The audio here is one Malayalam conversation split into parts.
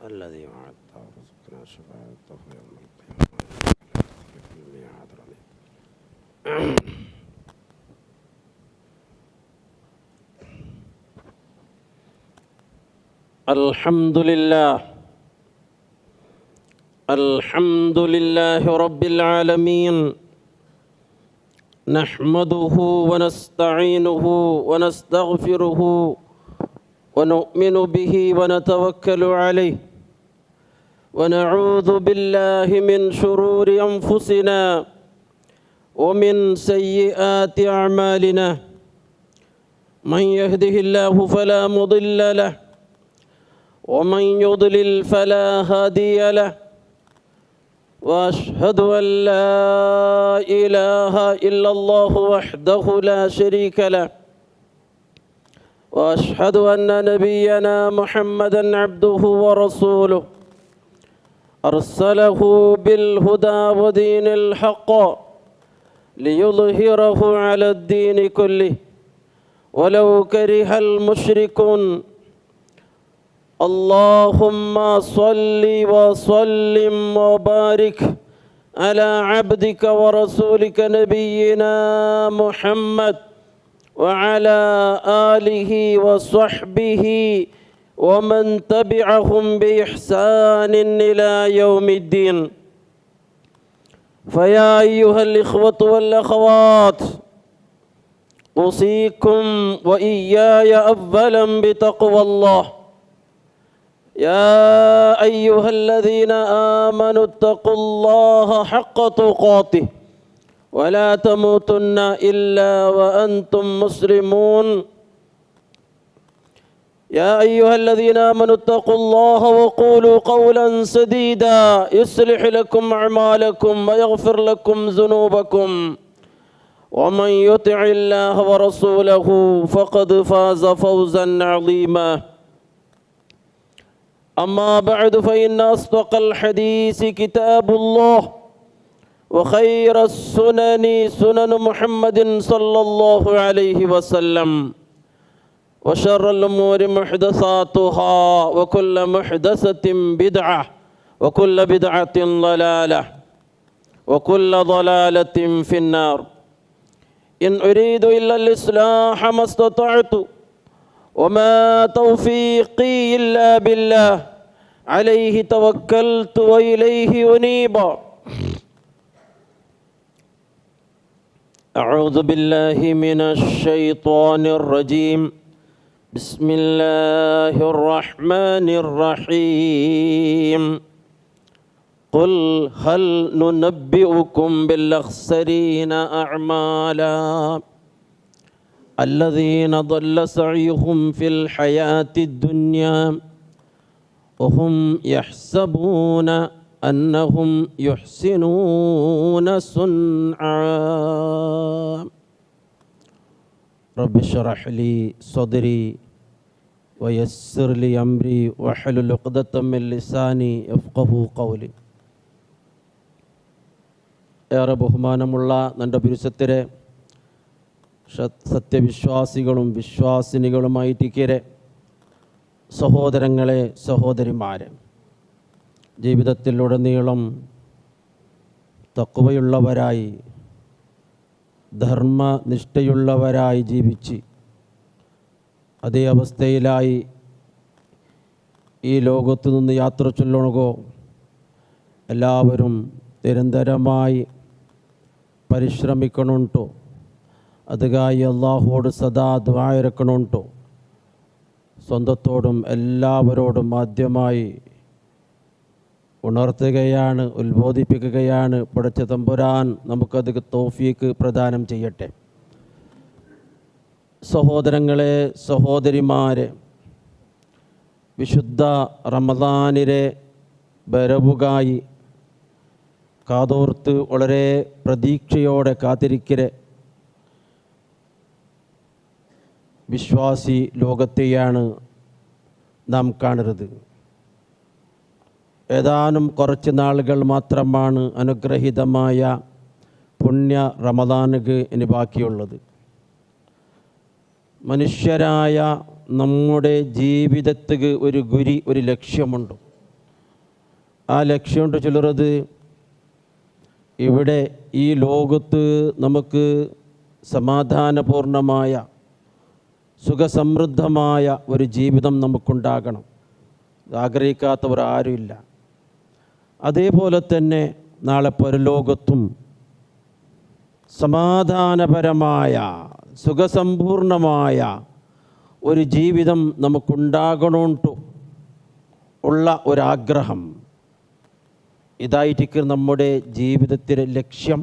الذي وعدت ورزقنا شفاعته يوم القيامة لا تخلف الميعاد. الحمد لله رب العالمين، نحمده ونستعينه ونستغفره ونؤمن به ونتوكل عليه، ونعوذ بالله من شرور أنفسنا ومن سيئات أعمالنا. من يهده الله فلا مضل له ومن يضلل فلا هادي له، وأشهد أن لا إله إلا الله وحده لا شريك له، وأشهد أن نبينا محمدًا عبده ورسوله، أرسله بالهدى ودين الحق ليظهره على الدين كله ولو كره المشركون. اللهم صل وسلم وبارك على عبدك ورسولك نبينا محمد وعلى آله وصحبه ومن تبعهم بإحسان إلى يوم الدين. فيا أيها الإخوة والأخوات، أوصيكم وإياي أولا بتقوى الله. يا أيها الذين آمنوا اتقوا الله حق تقاته ولا تموتن إلا وأنتم مسلمون. يا أيها الذين آمنوا اتقوا الله وقولوا قولا سديدا يصلح لكم أعمالكم ويغفر لكم ذنوبكم، ومن يطع الله ورسوله فقد فاز فوزا عظيما. أما بعد، فإن أصدق الحديث كتاب الله، وخير السنن سنن محمد صلى الله عليه وسلم، وشر الأمور محدثاتها، وكل محدثة بدعة، وكل بدعة ضلالة، وكل ضلالة في النار. إن أريد إلا الإصلاح ما استطعت، وما توفيقي إلا بالله، عليه توكلت وإليه أنيب. أعوذ بالله من الشيطان الرجيم. بسم الله الرحمن الرحيم. قل هل ننبئكم بالأخسرين أعمالا الذين ضل سعيهم في الحياة الدنيا وهم يحسبون أنهم يحسنون صنعا. رب اشرح لي صدري ويسر لي أمري واحلل عقدة من لساني يفقهوا قولي. ഏറെ ബഹുമാനമുള്ള നമ്മുടെ പിരിസത്തിരെ സത്യവിശ്വാസികളും വിശ്വാസിനികളുമായിട്ടിക്കരെ സഹോദരങ്ങളെ, സഹോദരിമാരെ, ജീവിതത്തിലുടനീളം തഖ്വയുള്ളവരായി ധർമ്മനിഷ്ഠയുള്ളവരായി ജീവിച്ച് അതേ അവസ്ഥയിലായി ഈ ലോകത്തു നിന്ന് യാത്ര ചൊല്ലണകോ എല്ലാവരും നിരന്തരമായി പരിശ്രമിക്കണുണ്ടോ, അതുകായി അള്ളാഹുവോട് സദാ ദുആ ഇറക്കണുണ്ടോ. സ്വന്തത്തോടും എല്ലാവരോടും ആദ്യമായി ഉണർത്തുകയാണ്, ഉത്ബോധിപ്പിക്കുകയാണ്. പടച്ച തമ്പുരാൻ നമുക്കത് തൗഫീക്ക് പ്രദാനം ചെയ്യട്ടെ. സഹോദരങ്ങളെ, സഹോദരിമാരെ, വിശുദ്ധ റമദാനിലെ വരവുകായി കാതോർത്ത് വളരെ പ്രതീക്ഷയോടെ കാത്തിരിക്കരെ വിശ്വാസി ലോകത്തെയാണ് നാം കാണുന്നത്. ഏതാനും കുറച്ച് നാളുകൾ മാത്രമാണ് അനുഗ്രഹീതമായ പുണ്യ റമദാനുക്ക് ഇനി ബാക്കിയുള്ളത്. മനുഷ്യരായ നമ്മുടെ ജീവിതത്തിന് ഒരു ഗുരി, ഒരു ലക്ഷ്യമുണ്ട്. ആ ലക്ഷ്യമുണ്ട് ചിലരത് ഇവിടെ ഈ ലോകത്ത് നമുക്ക് സമാധാനപൂർണമായ സുഖസമൃദ്ധമായ ഒരു ജീവിതം നമുക്കുണ്ടാകണം. ആഗ്രഹിക്കാത്തവർ ആരുമില്ല. അതേപോലെ തന്നെ നാളെ പരലോകത്തും സമാധാനപരമായ സുഖസമ്പൂർണമായ ഒരു ജീവിതം നമുക്കുണ്ടാകണോണ്ട് ഉള്ള ഒരാഗ്രഹം, ഇതായിരിക്കും നമ്മുടെ ജീവിതത്തിലെ ലക്ഷ്യം.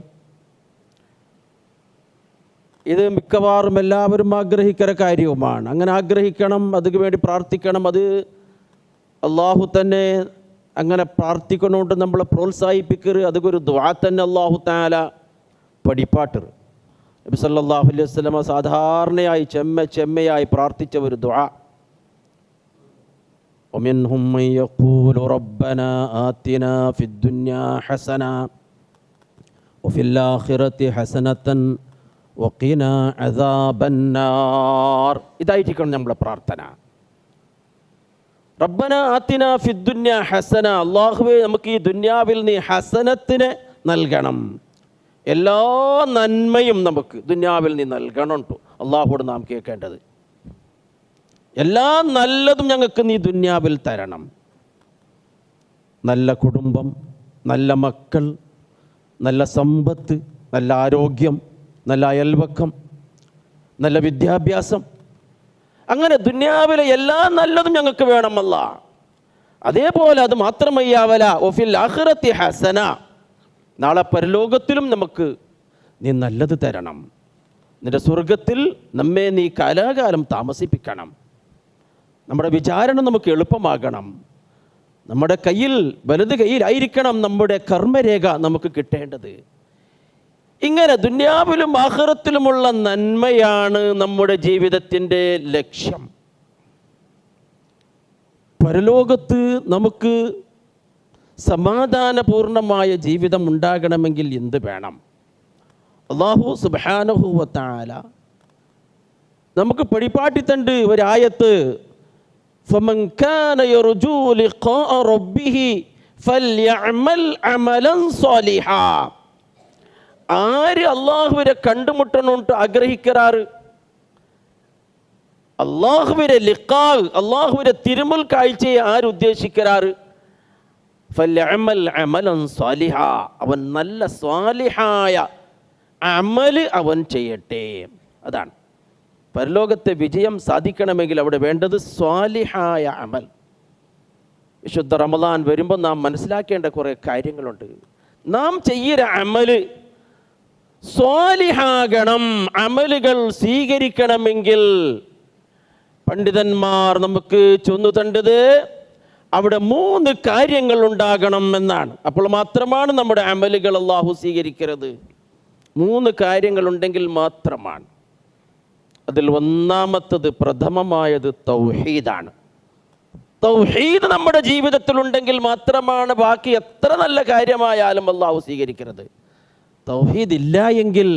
ഇത് മിക്കവാറും എല്ലാവരും ആഗ്രഹിക്കുന്ന കാര്യവുമാണ്. അങ്ങനെ ആഗ്രഹിക്കണം, അതിനു വേണ്ടി പ്രാർത്ഥിക്കണം. അത് അള്ളാഹു തന്നെ അങ്ങനെ പ്രാർത്ഥിക്കണോണ്ട് നമ്മളെ പ്രോത്സാഹിപ്പിക്കരുത്. അതൊരു ദുആ തന്നെ അള്ളാഹു തആല പഠിപ്പാട്ടർ. നബി സല്ലല്ലാഹു അലൈഹി വസല്ലമ സാധാരണയായി ചെമ്മയായി പ്രാർത്ഥിച്ച ഒരു ദുആ, ومنهم من يقول ربنا آتنا في الدنيا حسنة وفي الآخرة حسنة وقنا عذاب النار. ഇതായിരിക്കണം നമ്മുടെ പ്രാർത്ഥന. റബ്ബന ആതിന ഫിദ്ദുന്യ ഹസന, അല്ലാഹുവേ നമുക്ക് ഈ ദുനിയാവിൽ നീ ഹസനത്തിനെ നൽകണം, എല്ലാ നന്മയും നമുക്ക് ദുനിയാവിൽ നീ നൽകണം. അല്ലാഹുവോട് നാം കേൾക്കേണ്ടത്, എല്ലാ നല്ലതും ഞങ്ങൾക്ക് നീ ദുനിയാവിൽ തരണം. നല്ല കുടുംബം, നല്ല മക്കൾ, നല്ല സമ്പത്ത്, നല്ല ആരോഗ്യം, നല്ല അയൽവക്കം, നല്ല വിദ്യാഭ്യാസം, അങ്ങനെ ദുനിയാവിലെ എല്ലാ നല്ലതും ഞങ്ങൾക്ക് വേണമല്ല. അതേപോലെ അത് മാത്രമയ്യാവല ഒഫിൽ ആഖിറത്തി ഹസന, നാളെ പരലോകത്തിലും നമുക്ക് നീ നല്ലത് തരണം. നിന്റെ സ്വർഗത്തിൽ നമ്മെ നീ കാലാകാലം താമസിപ്പിക്കണം. നമ്മുടെ വിചാരണ നമുക്ക് എളുപ്പമാകണം. നമ്മുടെ കയ്യിൽ, വലത് കയ്യിലായിരിക്കണം നമ്മുടെ കർമ്മരേഖ നമുക്ക് കിട്ടേണ്ടത്. ഇങ്ങനെ ദുനിയാവിലും ആഖിറത്തിലുമുള്ള നന്മയാണ് നമ്മുടെ ജീവിതത്തിൻ്റെ ലക്ഷ്യം. പരലോകത്ത് നമുക്ക് സമാധാനപൂർണമായ ജീവിതം ഉണ്ടാകണമെങ്കിൽ എന്ത് വേണം? അല്ലാഹു സുബ്ഹാനഹു വ തആല നമുക്ക് പഠിപ്പാട്ടിത്തണ്ട് ഒരായത്ത്, ഫമൻ കാന യർജൂ ലിഖാഅ റബ്ബിഹി ഫൽയഅമൽ അമലൻ സാലിഹാ. ആര് അള്ളാഹുവിനെ കണ്ടുമുട്ടണോട്ട് ആഗ്രഹിക്കാറ്, അള്ളാഹുവിനെ ലിഖാ, അള്ളാഹുവിനെ തിരുമുൽ കാഴ്ചയെ ആരുദ്ദേശിക്കാറ്, ഫൽയഅമൽ അമലൻ സാലിഹാ, അവൻ നല്ല സ്വാലിഹായ അമല് അവൻ ചെയ്യട്ടെ. അതാണ് പരലോകത്തെ വിജയം സാധിക്കണമെങ്കിൽ അവിടെ വേണ്ടത് സ്വാലിഹായ അമൽ. വിശുദ്ധ റമദാൻ വരുമ്പോൾ നാം മനസ്സിലാക്കേണ്ട കുറേ കാര്യങ്ങളുണ്ട്. നാം ചെയ്യുന്ന അമല് സ്വാലിഹാകണം. അമലുകൾ സ്വീകരിക്കണമെങ്കിൽ പണ്ഡിതന്മാർ നമുക്ക് ചൊന്നു തണ്ടത് അവിടെ 3 കാര്യങ്ങൾ ഉണ്ടാകണം എന്നാണ്. അപ്പോൾ മാത്രമാണ് നമ്മുടെ അമലുകൾ അല്ലാഹു സ്വീകരിക്കുന്നത്. 3 കാര്യങ്ങളുണ്ടെങ്കിൽ മാത്രമാണ്. അതിൽ ഒന്നാമത്തത്, പ്രഥമമായത് തൗഹീദാണ്. തൗഹീദ് നമ്മുടെ ജീവിതത്തിലുണ്ടെങ്കിൽ മാത്രമാണ് ബാക്കി എത്ര നല്ല കാര്യമായാലും അല്ലാഹു സ്വീകരിക്കുന്നത്. തൗഹീദ് ഇല്ല എങ്കിൽ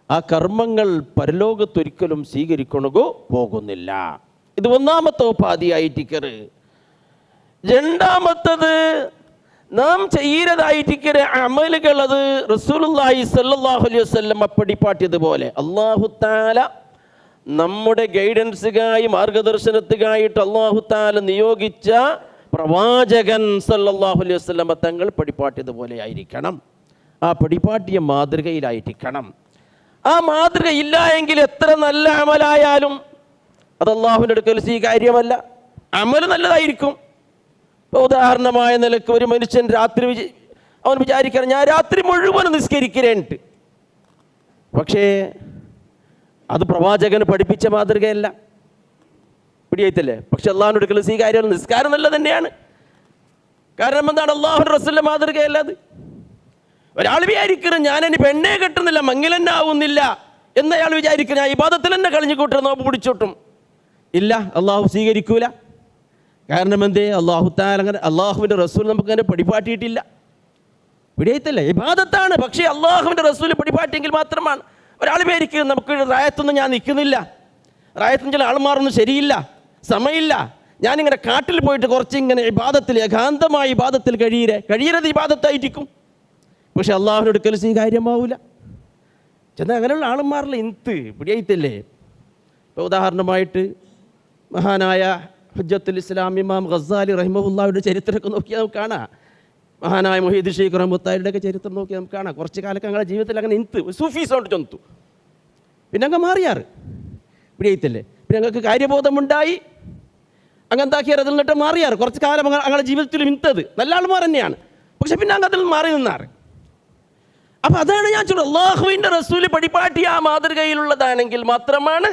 ആ കർമ്മങ്ങൾ പരലോകത്തൊരിക്കലും സ്വീകരിക്കണോ പോകുന്നില്ല. ഇത് ഒന്നാമത്തെ ഉപാധിയായിട്ടിക്കറ്. രണ്ടാമത്തത്, നാം ചെയ്യുന്നതായിട്ടിക്കറ് അമലുകൾ, അത് റസൂലുള്ളാഹി സ്വല്ലല്ലാഹു അലൈഹി വസല്ലം പഠിപ്പാട്ടിയതുപോലെ അല്ലാഹു തആല നമ്മുടെ ഗൈഡൻസുകായി മാർഗദർശനത്തിനായിട്ട് അല്ലാഹു തആല നിയോഗിച്ച പ്രവാചകൻ സല്ലല്ലാഹു അലൈഹി വസല്ലം തങ്ങൾ പഠിപ്പാട്ടിയതുപോലെ ആയിരിക്കണം. ആ പഠിപ്പാട്ടിയ മാതൃകയിലായിരിക്കണം. ആ മാതൃക ഇല്ല എങ്കിൽ എത്ര നല്ല അമലായാലും അത് അല്ലാഹുവിൻ്റെ അടുക്കൽ സ്വീകാര്യമല്ല. അമൽ നല്ലതായിരിക്കും. ഇപ്പോൾ ഉദാഹരണമായ നിലക്ക് ഒരു മനുഷ്യൻ രാത്രി അവൻ വിചാരിക്കണം ഞാൻ രാത്രി മുഴുവൻ നിസ്കരിക്കരുണ്ട്, പക്ഷേ അത് പ്രവാചകന് പഠിപ്പിച്ച മാതൃകയല്ല. പിടിയായിത്തല്ലേ? പക്ഷെ അള്ളാഹുവിൻ്റെ അടുക്കൽ സ്വീകാര്യം. നിസ്കാരം നല്ല തന്നെയാണ്. കാരണം എന്താണ്? അള്ളാഹുവിൻ്റെ റസൂലിൻ്റെ മാതൃകയല്ല അത്. ഒരാൾ വിചാരിക്കണം ഞാൻ ഇനി പെണ്ണേ കെട്ടുന്നില്ല, മങ്ങിലെന്നെ ആവുന്നില്ല എന്നയാൾ വിചാരിക്കണം ഞാൻ ഇബാദത്തിൽ തന്നെ കളിഞ്ഞു കൂട്ടും, നോമ്പ് പിടിച്ചോട്ടും. ഇല്ല, അള്ളാഹു സ്വീകരിക്കൂല. കാരണം എന്തേ? അള്ളാഹു തആല അങ്ങനെ, അള്ളാഹുവിൻ്റെ റസൂൽ നമുക്ക് അങ്ങനെ പഠിപ്പാട്ടിയിട്ടില്ല. പിടിയായിത്തല്ലേ? ഇബാദത്താണ്, പക്ഷേ അള്ളാഹുവിൻ്റെ റസൂൽ പഠിപ്പാട്ടിയെങ്കിൽ മാത്രമാണ്. ഒരാൾ വിചാരിക്കും നമുക്ക് റായത്തൊന്നും ഞാൻ നിൽക്കുന്നില്ല, റായത്തിന് ചില ആൾ മാറുന്നു, ശരിയില്ല, സമയമില്ല, ഞാനിങ്ങനെ കാട്ടിൽ പോയിട്ട് കുറച്ച് ഇങ്ങനെ ഇബാദത്തിൽ ഏകാന്തമായ ഇബാദത്തിൽ കഴിയരുത് ഇബാദത്തായിരിക്കും. പക്ഷെ അള്ളാഹുവിൻ്റെ അടുക്കൽ സ്വീകാര്യമാവില്ല. ചെന്നാൽ അങ്ങനെയുള്ള ആളുമാരിൽ ഇന്ത് പിടിയായിത്തല്ലേ. ഇപ്പോൾ ഉദാഹരണമായിട്ട് മഹാനായ ഹുജ്ജത്തുൽ ഇസ്ലാം ഇമാം ഗസാലി റഹിമഹുല്ലാഹുവിൻ്റെ ചരിത്രമൊക്കെ നോക്കിയാൽ നമുക്ക് കാണാം. മഹാനായ മുഹീദ് ഷെയ്ഖ് റഹ്മത്തുള്ളാഹിയുടെയൊക്കെ ചരിത്രം നോക്കിയാൽ നമുക്ക് കാണാം. കുറച്ച് കാലൊക്കെ ഞങ്ങളുടെ ജീവിതത്തിൽ അങ്ങനെ ഇന്ത് സൂഫീസോണ്ട് ചൊന്തു. പിന്നെ അങ്ങ് മാറിയാറ് പിടിയായിത്തല്ലേ. പിന്നെ ഞങ്ങൾക്ക് കാര്യബോധമുണ്ടായി, അങ്ങ് എന്താക്കിയാറ് അതിൽ നിന്നിട്ട് മാറിയാറ്. കുറച്ച് കാലം ഞങ്ങളുടെ ജീവിതത്തിൽ ഇന്തത് നല്ല ആൾമാർ തന്നെയാണ്. പക്ഷെ പിന്നെ അങ്ങ് അതിൽ മാറി നിന്നാറ്. അപ്പം അതാണ് ഞാൻ ചൊല്ലുന്നത്, അള്ളാഹുവിൻ്റെ റസൂല് പഠിപ്പാട്ടിയ ആ മാതൃകയിലുള്ളതാണെങ്കിൽ മാത്രമാണ്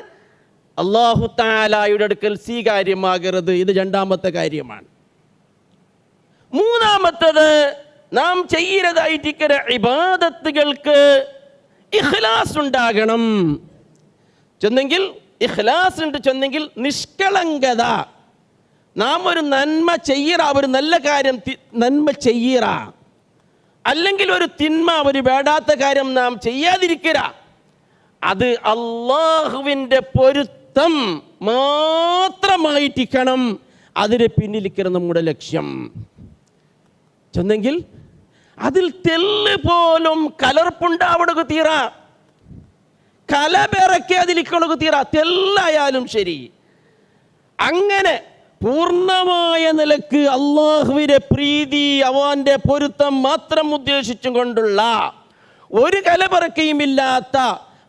അള്ളാഹു തആലയുടെ അടുക്കൽ സ്വീകാര്യമാകരുത്. ഇത് രണ്ടാമത്തെ കാര്യമാണ്. മൂന്നാമത്തത്, നാം ചെയ്യുന്നതായിട്ടിരിക്കുന്ന ഇബാദത്തുകൾക്ക് ഇഖ്ലാസ് ഉണ്ടാകണം. ചെന്നെങ്കിൽ ഇഖ്ലാസ് ഉണ്ട്, ചെന്നെങ്കിൽ നിഷ്കളങ്കത. നാം ഒരു നന്മ ചെയ്യറ, ഒരു നല്ല കാര്യം നന്മ ചെയ്യറ, അല്ലെങ്കിൽ ഒരു തിന്മ, ഒരു വേണ്ടാത്ത കാര്യം നാം ചെയ്യാതിരിക്കുക, അത് അള്ളാഹുവിൻ്റെ പൊരുത്തം മാത്രമായിട്ടിരിക്കണം. അതിന് പിന്നിലിരിക്കണം നമ്മുടെ ലക്ഷ്യം. ചെന്നെങ്കിൽ അതിൽ തെല്ല് പോലും കലർപ്പുണ്ടാവണക്ക് തീറ, കലപിറക്കി അതിലിക്കണക്ക് തീറ, തെല്ലായാലും ശരി. അങ്ങനെ പൂർണ്ണമായ നിലക്ക് അള്ളാഹുവിൻ്റെ പ്രീതി, അവൻ്റെ പൊരുത്തം മാത്രം ഉദ്ദേശിച്ചും കൊണ്ടുള്ള ഒരു കലപിറക്കയുമില്ലാത്ത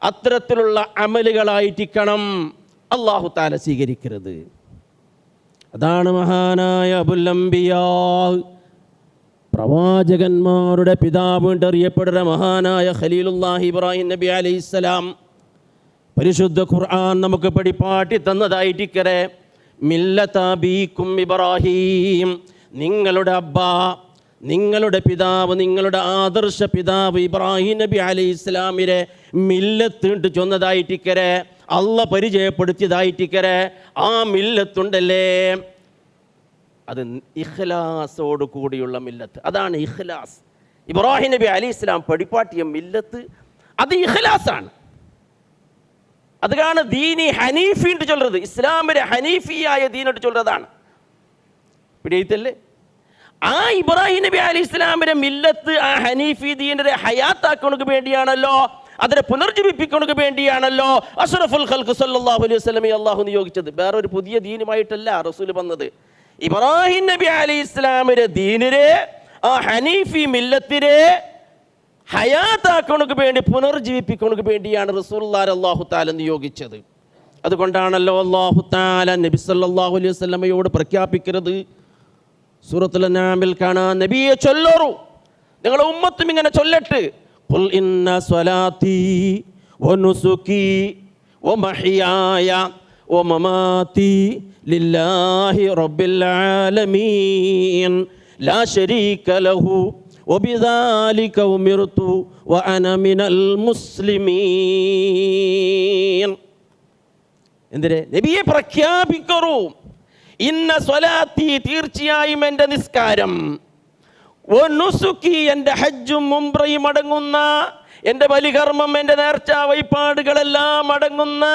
അത്തരത്തിലുള്ള അമലുകളായിട്ടിരിക്കണം അള്ളാഹു തആല സ്വീകരിക്കരുത്. അതാണ് മഹാനായ അബുൽ അംബിയാ, പ്രവാചകന്മാരുടെ പിതാവ് എന്നറിയപ്പെടുന്ന മഹാനായ ഖലീലുല്ലാഹി ഇബ്രാഹിം നബി അലൈഹിസ്സലാം പരിശുദ്ധ ഖുർആൻ നമുക്ക് പഠിപ്പാട്ടി തന്നതായിട്ടിക്കരെ, മില്ലത അബീക്കും ഇബ്രാഹിം, നിങ്ങളുടെ അബ്ബ, നിങ്ങളുടെ പിതാവ്, നിങ്ങളുടെ ആദർശ പിതാവ് ഇബ്രാഹിം നബി അലൈഹിസ്സലാമിനെ മില്ലത്ത് ചൊന്നതായിട്ടിക്കരെ, അള്ള പരിചയപ്പെടുത്തിയതായിട്ടിക്കരെ. ആ മില്ലത്തുണ്ടല്ലേ, അത് ഇഖ്ലാസോട് കൂടിയുള്ള മില്ലത്ത്. അതാണ് ഇഖ്ലാസ്. ഇബ്രാഹിം നബി അലൈഹിസ്സലാം പഠിപ്പാട്ടിയ മില്ലത്ത് അത് ഇഖ്ലാസാണ്. അതാണ് ദീനി ഹനീഫി എന്ന് ചൊല്ലുന്നത്. ഇസ്ലാമിലെ ഹനീഫിയായ ദീനോട്ട് ചൊല്ലുന്നതാണ്. പിടിയത്തല്ലേ. ആ ഇബ്രാഹിം നബി അലൈഹി ഇസ്ലാമിന്റെ മില്ലത്ത്, ആ ഹനീഫി ദീനിനെ ഹയാത്താക്കണക്ക് വേണ്ടിയാണല്ലോ, അതിനെ പുനർജീവിപ്പിക്കണക്ക് വേണ്ടിയാണല്ലോ അഷ്റഫുൽ ഖൽഖ് സല്ലല്ലാഹു അലൈഹി വസല്ലമയെ അള്ളാഹു നിയോഗിച്ചത്. വേറൊരു പുതിയ ദീനുമായിട്ടല്ല റസൂൽ വന്നത്. ഇബ്രാഹിം നബി അലൈഹി ഇസ്ലാമിന്റെ ദീനിനെ, ആ ഹനീഫി മില്ലത്തിനെ ഹയാത്താക്കണക്ക് വേണ്ടി, പുനർജീവിപ്പിക്കണക്ക് വേണ്ടിയാണ് റസൂലുള്ളാഹി അല്ലാഹു തആല നിയോഗിച്ചത്. അതുകൊണ്ടാണല്ലോ അല്ലാഹു തആല നബി സല്ലല്ലാഹു അലൈഹി വസല്ലമയോട് പ്രഖ്യാപിക്കുന്നത്. സൂറത്തുൽ അൻആമിൽ കാണാൻ, നബിയെ ചൊല്ലറു, നിങ്ങളുടെ ഉമ്മത്തും ഇങ്ങനെ ചൊല്ലട്ട്, ഖുൽ ഇന്ന സ്വലാത്തി വനുസുകി വമഹ്യായ വമമാതി ലില്ലാഹി റബ്ബിൽ ആലമീൻ ലാ ശരീക ലഹു വബിദാലിക ഉമിർതു വഅന മിനൽ മുസ്ലിമീൻ. എന്തിനെ നബിയെ പ്രഖ്യാപിക്കറു, ഇന്ന സ്വലാത്തി, തീർച്ചയായും എൻ്റെ നിസ്കാരം, വനുസുകി, എൻ്റെ ഹജ്ജും ഉംറയും അടങ്ങുന്ന, എൻ്റെ ബലികർമ്മം, എൻ്റെ നേർച്ച വഴിപാടുകളെല്ലാം അടങ്ങുന്ന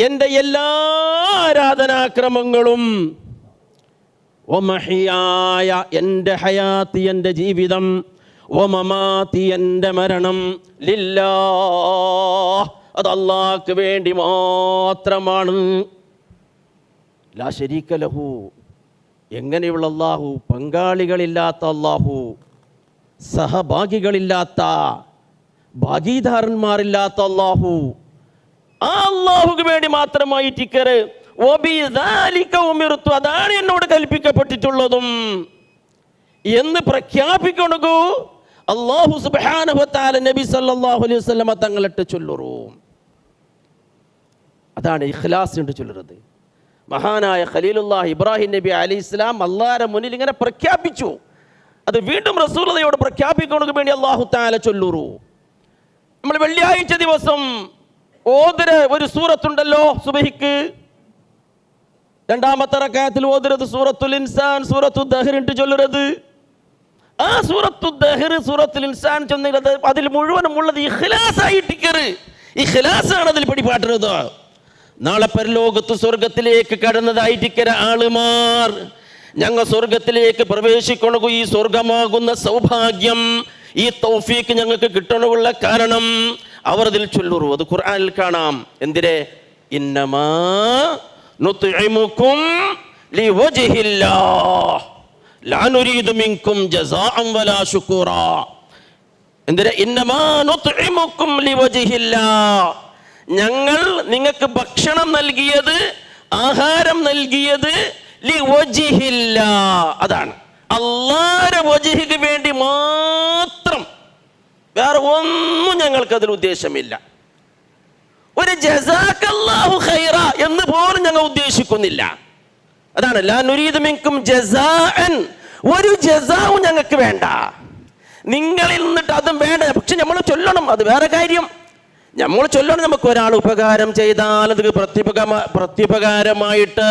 എൻ്റെ എല്ലാ ആരാധനാക്രമങ്ങളും, വമഹിയായ, എൻ്റെ ഹയാത്തി, എൻ്റെ ജീവിതം, വമമാതി, എൻ്റെ മരണം, ലില്ലാഹ്, അത് അല്ലാഹ്ക്ക് വേണ്ടി മാത്രമാണ്. ലാ ശരീക ലഹു, എങ്ങനെയുള്ള അല്ലാഹു, പങ്കാളികളില്ലാത്ത അല്ലാഹു, സഹഭാഗികളില്ലാത്ത, ഭാഗീദാരന്മാരില്ലാത്ത അല്ലാഹു, ആ അല്ലാഹുക്ക് വേണ്ടി മാത്രമായിട്ടിക്കറ്. വബിദാലിക ഉമിർതു, അതാണ് എന്നോട് കൽപ്പിക്കപ്പെട്ടിട്ടുള്ളതും എന്ന് പ്രഖ്യാപിക്കണു അല്ലാഹു സുബ്ഹാനഹു വ തആല നബി സല്ലല്ലാഹു അലൈഹി വസല്ലമ തങ്ങളിട്ട് ചൊല്ലുറു. അതാണ് ഇഖ്ലാസ് എന്ന് ചൊല്ലുന്നത്. മഹാനായ ഖലീലുല്ലാഹി ഇബ്രാഹിം നബി അലൈഹി ഇസ്ലാം അള്ളാഹുവിന്റെ മുന്നിൽ ഇങ്ങനെ പ്രഖ്യാപിച്ചു. അത് വീണ്ടും റസൂലുള്ളാഹിയോട് പ്രഖ്യാപിക്കണക്ക് വേണ്ടി അല്ലാഹു തആല ചൊല്ലുറു. നമ്മൾ വെള്ളിയാഴ്ച ദിവസം ഓതുര ഒരു സൂറത്തുണ്ടല്ലോ സുബഹിക്ക്, രണ്ടാമത്തെ റക്അത്തിൽ ഓതുന്നത് സൂറത്തുൽ ഇൻസാൻ, സൂറത്തു ദഹർ എന്ന് ചൊല്ലുന്നത്. ആ സൂറത്തു ദഹർ, സൂറത്തുൽ ഇൻസാൻ ചൊല്ലുന്നത് അതിൽ മുഴുവനും ഉള്ളത് ഇഖ്ലാസ് ആയിട്ടിക്കറ്. ഇഖ്ലാസാണ് അതിൽ പിടിപാട്ടുന്നത്. നാളെ പരലോകത്ത് സ്വർഗത്തിലേക്ക് കടന്നതായിരിക്കുന്ന ആളുമാർ ഞങ്ങൾ സ്വർഗത്തിലേക്ക് പ്രവേശിക്കണു. ഈ സ്വർഗമാകുന്ന സൗഭാഗ്യം, ഈ തൗഫീക്ക് ഞങ്ങൾക്ക് കിട്ടണമുള്ള കാരണം അവർ അതിൽ ചൊല്ലുറു. അത് ഖുർആനിൽ കാണാം. എന്തിരെ? ഇന്നമാ നുത്ഇമുകും ലിവജ്ഹില്ലാഹ് ലാ നുരീദു മിൻകും ജസാഅൻ വലാ ശുകൂറാ. എന്തിരെ? ഇന്നമാ നുത്ഇമുകും ലിവജ്ഹില്ലാഹ്, ഞങ്ങൾ നിങ്ങൾക്ക് ഭക്ഷണം നൽകിയത്, ആഹാരം നൽകിയത് ലിവജ്ഹില്ലാഹ്, അതാണ് അല്ലാഹുവിന്റെ വജ്ഹിക്ക് വേണ്ടി മാത്രം, വേറെ ഒന്നും ഞങ്ങൾക്ക് അതിൽ ഉദ്ദേശമില്ല. ഒരു ജസാക്കല്ലാഹു ഖൈറ എന്ന് പോലും ഞങ്ങൾ ഉദ്ദേശിക്കുന്നില്ല. അതാണ് ലാ നുരീദു മിൻകും ജസാഅൻ, ഒരു ജസാവും ഞങ്ങൾക്ക് വേണ്ട, നിങ്ങളിൽ നിന്നിട്ട് അതും വേണ്ട. പക്ഷെ നമ്മൾ ചൊല്ലണം, അത് വേറെ കാര്യം. നമ്മൾ ചൊല്ലണം. നമുക്ക് ഒരാൾ ഉപകാരം ചെയ്താൽ അത് പ്രത്യുപകാരമായിട്ട്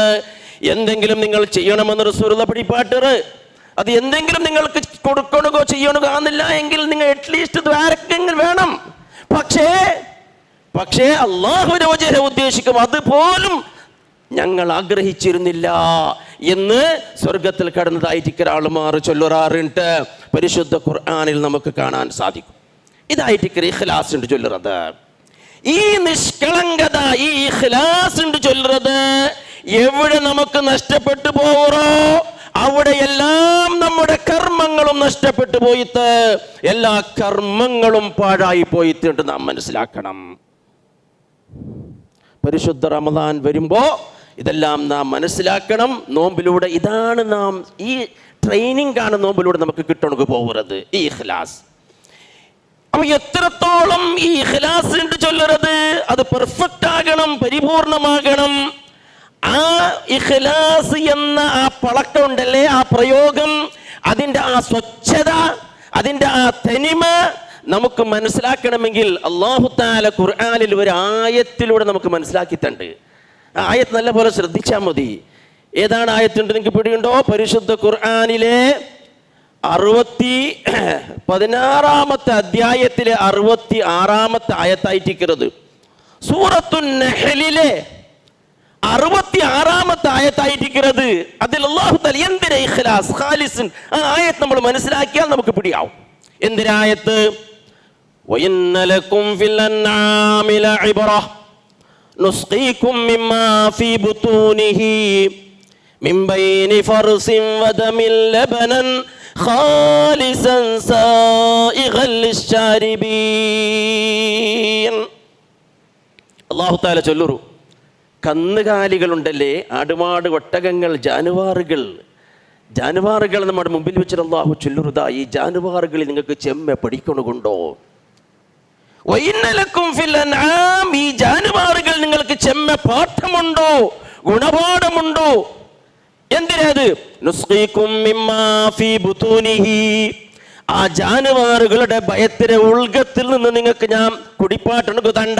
എന്തെങ്കിലും നിങ്ങൾ ചെയ്യണമെന്ന് റസൂലുള്ള പഠിപ്പാട്ടറ്. അത് എന്തെങ്കിലും നിങ്ങൾക്ക് കൊടുക്കണോ ചെയ്യണോ എന്നില്ല എങ്കിൽ നിങ്ങൾ അറ്റ്ലീസ്റ്റ് ദ്വാരക്കെങ്കിലും വേണം. പക്ഷേ അല്ലാഹുവിന്റെ വജ്ഹ് ഉദ്ദേശിക്കും, അതുപോലും ഞങ്ങൾ ആഗ്രഹിച്ചിരുന്നില്ല എന്ന് സ്വർഗത്തിൽ കടന്നതായിട്ട് ആളുമാർ ചൊല്ലുറാറുണ്ട്. പരിശുദ്ധ ഖുർആനിൽ നമുക്ക് കാണാൻ സാധിക്കും. ഇതായിട്ട് ഇഖ്ലാസ് ഉണ്ട് ചൊല്ലുന്നത്. ഈ നിഷ്കളങ്കത, ഈ ഇഖ്ലാസ് ഉണ്ട് ചൊല്ലുന്നത് എവിടെ നമുക്ക് നഷ്ടപ്പെട്ടു പോകറോ അവിടെയെല്ലാം നമ്മുടെ കർമ്മങ്ങളും നഷ്ടപ്പെട്ടു പോയിട്ട് എല്ലാ കർമ്മങ്ങളും പാഴായി പോയിട്ടുണ്ട് നാം മനസ്സിലാക്കണം. പരിശുദ്ധ റമദാൻ വരുമ്പോ ഇതെല്ലാം നാം മനസ്സിലാക്കണം. നോമ്പിലൂടെ ഇതാണ് നാം, ഈ ട്രെയിനിങ് ആണ് നോമ്പിലൂടെ നമുക്ക് കിട്ടണക്ക് പോകുന്നത്, ഈ ഇഖ്ലാസ്. അപ്പൊ എത്രത്തോളം ഈ ഇഖ്ലാസ് ഉണ്ട് ചൊല്ലരുത്, അത് പെർഫെക്റ്റ് ആകണം, പരിപൂർണമാകണം. ആ ഇഖ്ലാസ് എന്ന ആ പളക്കം ഉണ്ടല്ലേ, ആ പ്രയോഗം, അതിൻ്റെ ആ സ്വച്ഛത, അതിൻ്റെ ആ തനിമ നമുക്ക് മനസ്സിലാക്കണമെങ്കിൽ അല്ലാഹു തആല ഖുർആനിൽ ഒരു ആയത്തിലൂടെ നമുക്ക് മനസ്സിലാക്കിയിട്ടുണ്ട്. ആ ആയത്ത് നല്ല പോലെ ശ്രദ്ധിച്ചാൽ മതി. ഏതാണ് ആയത്തുണ്ട് നിങ്ങൾക്ക് പിടിയുണ്ടോ? പരിശുദ്ധ ഖുർആനിലെ 16-ാമത്തെ അധ്യായത്തിലെ 66-ാമത്തെ ആയത്തായിട്ടിരിക്കുന്നത്. സൂറത്തുൻ നഹ്ലിലെ 66-ാമത്തെ ആയത്തായിട്ടിരിക്കുന്നത്. അതിൽ അല്ലാഹു തആല എന്തിനാ ഇഖ്ലാസ്, ഖാലിസ്, ആ ആയത്ത് നമ്മൾ മനസ്സിലാക്കിയാൽ നമുക്ക് പിടിയാവും. എന്തിനായത്ത്? വഇന്ന ലക്കും ഫിൽ അൻആമി ലഇബ്റ നുസ്ഖീകും മിമ്മാ ഫീ ബുതൂനിഹി മിൻ ബൈനി ഫർസിൻ വദമിൻ ലബനൻ ഖാലിസൻ സായിഗൻ ലിശ്ശാരിബീൻ. അല്ലാഹു തആല ചൊല്ലുറു, കന്നുകാലികളുണ്ടല്ലേ, ആടുമാട്, ഒട്ടകങ്ങൾ, ജാനുവാറുകൾ നമ്മുടെ മുമ്പിൽ വെച്ചിട്ട് അല്ലാഹു ചൊല്ലുറുതാ, ഈ ജാനുവാറുകളിൽ നിങ്ങൾക്ക് ചെമ്മ പഠിക്കണുകൊണ്ടോ? വഇന്നലക്കും ഫിൽ അൻആം, ഈ ജാനുവാറുകൾ നിങ്ങൾക്ക് ചെമ്മ പാഠമുണ്ടോ, ഗുണപാഠമുണ്ടോ? എന്തിനത്? നുസ്ഖീകും മിമ്മാ ഫീ ബുതൂനിഹി, ആ ജാനുവാറുകളുടെ ഭയത്തിലെ ഉൾഗത്തിൽ നിന്ന് നിങ്ങൾക്ക് ഞാൻ കുടിപ്പാട്ടണക്ക് തണ്ട.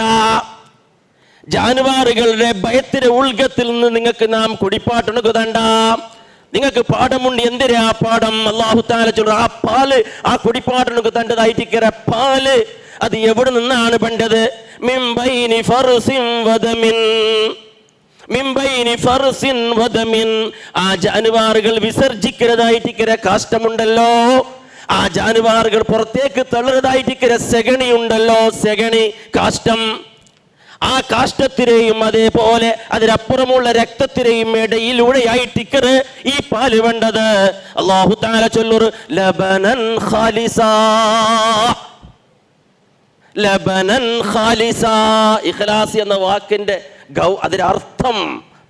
ജാനുവാറുകളുടെ ഭയത്തിലെ ഉൾഗത്തിൽ നിന്ന് നിങ്ങൾക്ക് നാം കുടിപ്പാട്ടണക്ക് തണ്ട. നിങ്ങൾക്ക് പാഠമുണ്ട്. എന്തിനാ ആ പാഠം? അല്ലാഹു തആല ചൊല്ലുന്നു, ആ പാല്, ആ കുടിപ്പാട്ടണക്ക് തണ്ടതായിട്ടിരിക്കുന്ന പാല് അത് എവിടെ നിന്നാണ് പണ്ടത്? മിൻ ബൈനി ഫർസിൻ വദമിൻ, മിൻ ബൈനി ഫർസിൻ വദമിൻ, ആ ജാനുവാറുകൾ വിസർജിക്കുന്നതായിട്ടിരിക്കുന്ന കാഷ്ടമുണ്ടല്ലോ, ആ ജാനുവാറുകൾ പുറത്തേക്ക് തള്ളുന്നതായിട്ടിരിക്കുന്ന സെഗണി ഉണ്ടല്ലോ, സെഗണി കാഷ്ടം, ആ കാഷ്ടത്തിനെയും അതേപോലെ അതിനപ്പുറമുള്ള രക്തത്തിനെയും ഇടയിലൂടെയായിട്ടിക്കറ് ഈ പാല് വേണ്ടത്. അല്ലാഹു തആല ചൊല്ലുറ്, ലബനൻ ഖാലിസാ, ലബനൻ ഖാലിസാ. ഇഖ്ലാസ് എന്ന വാക്കിന്റെ അതിന്റെ അർത്ഥം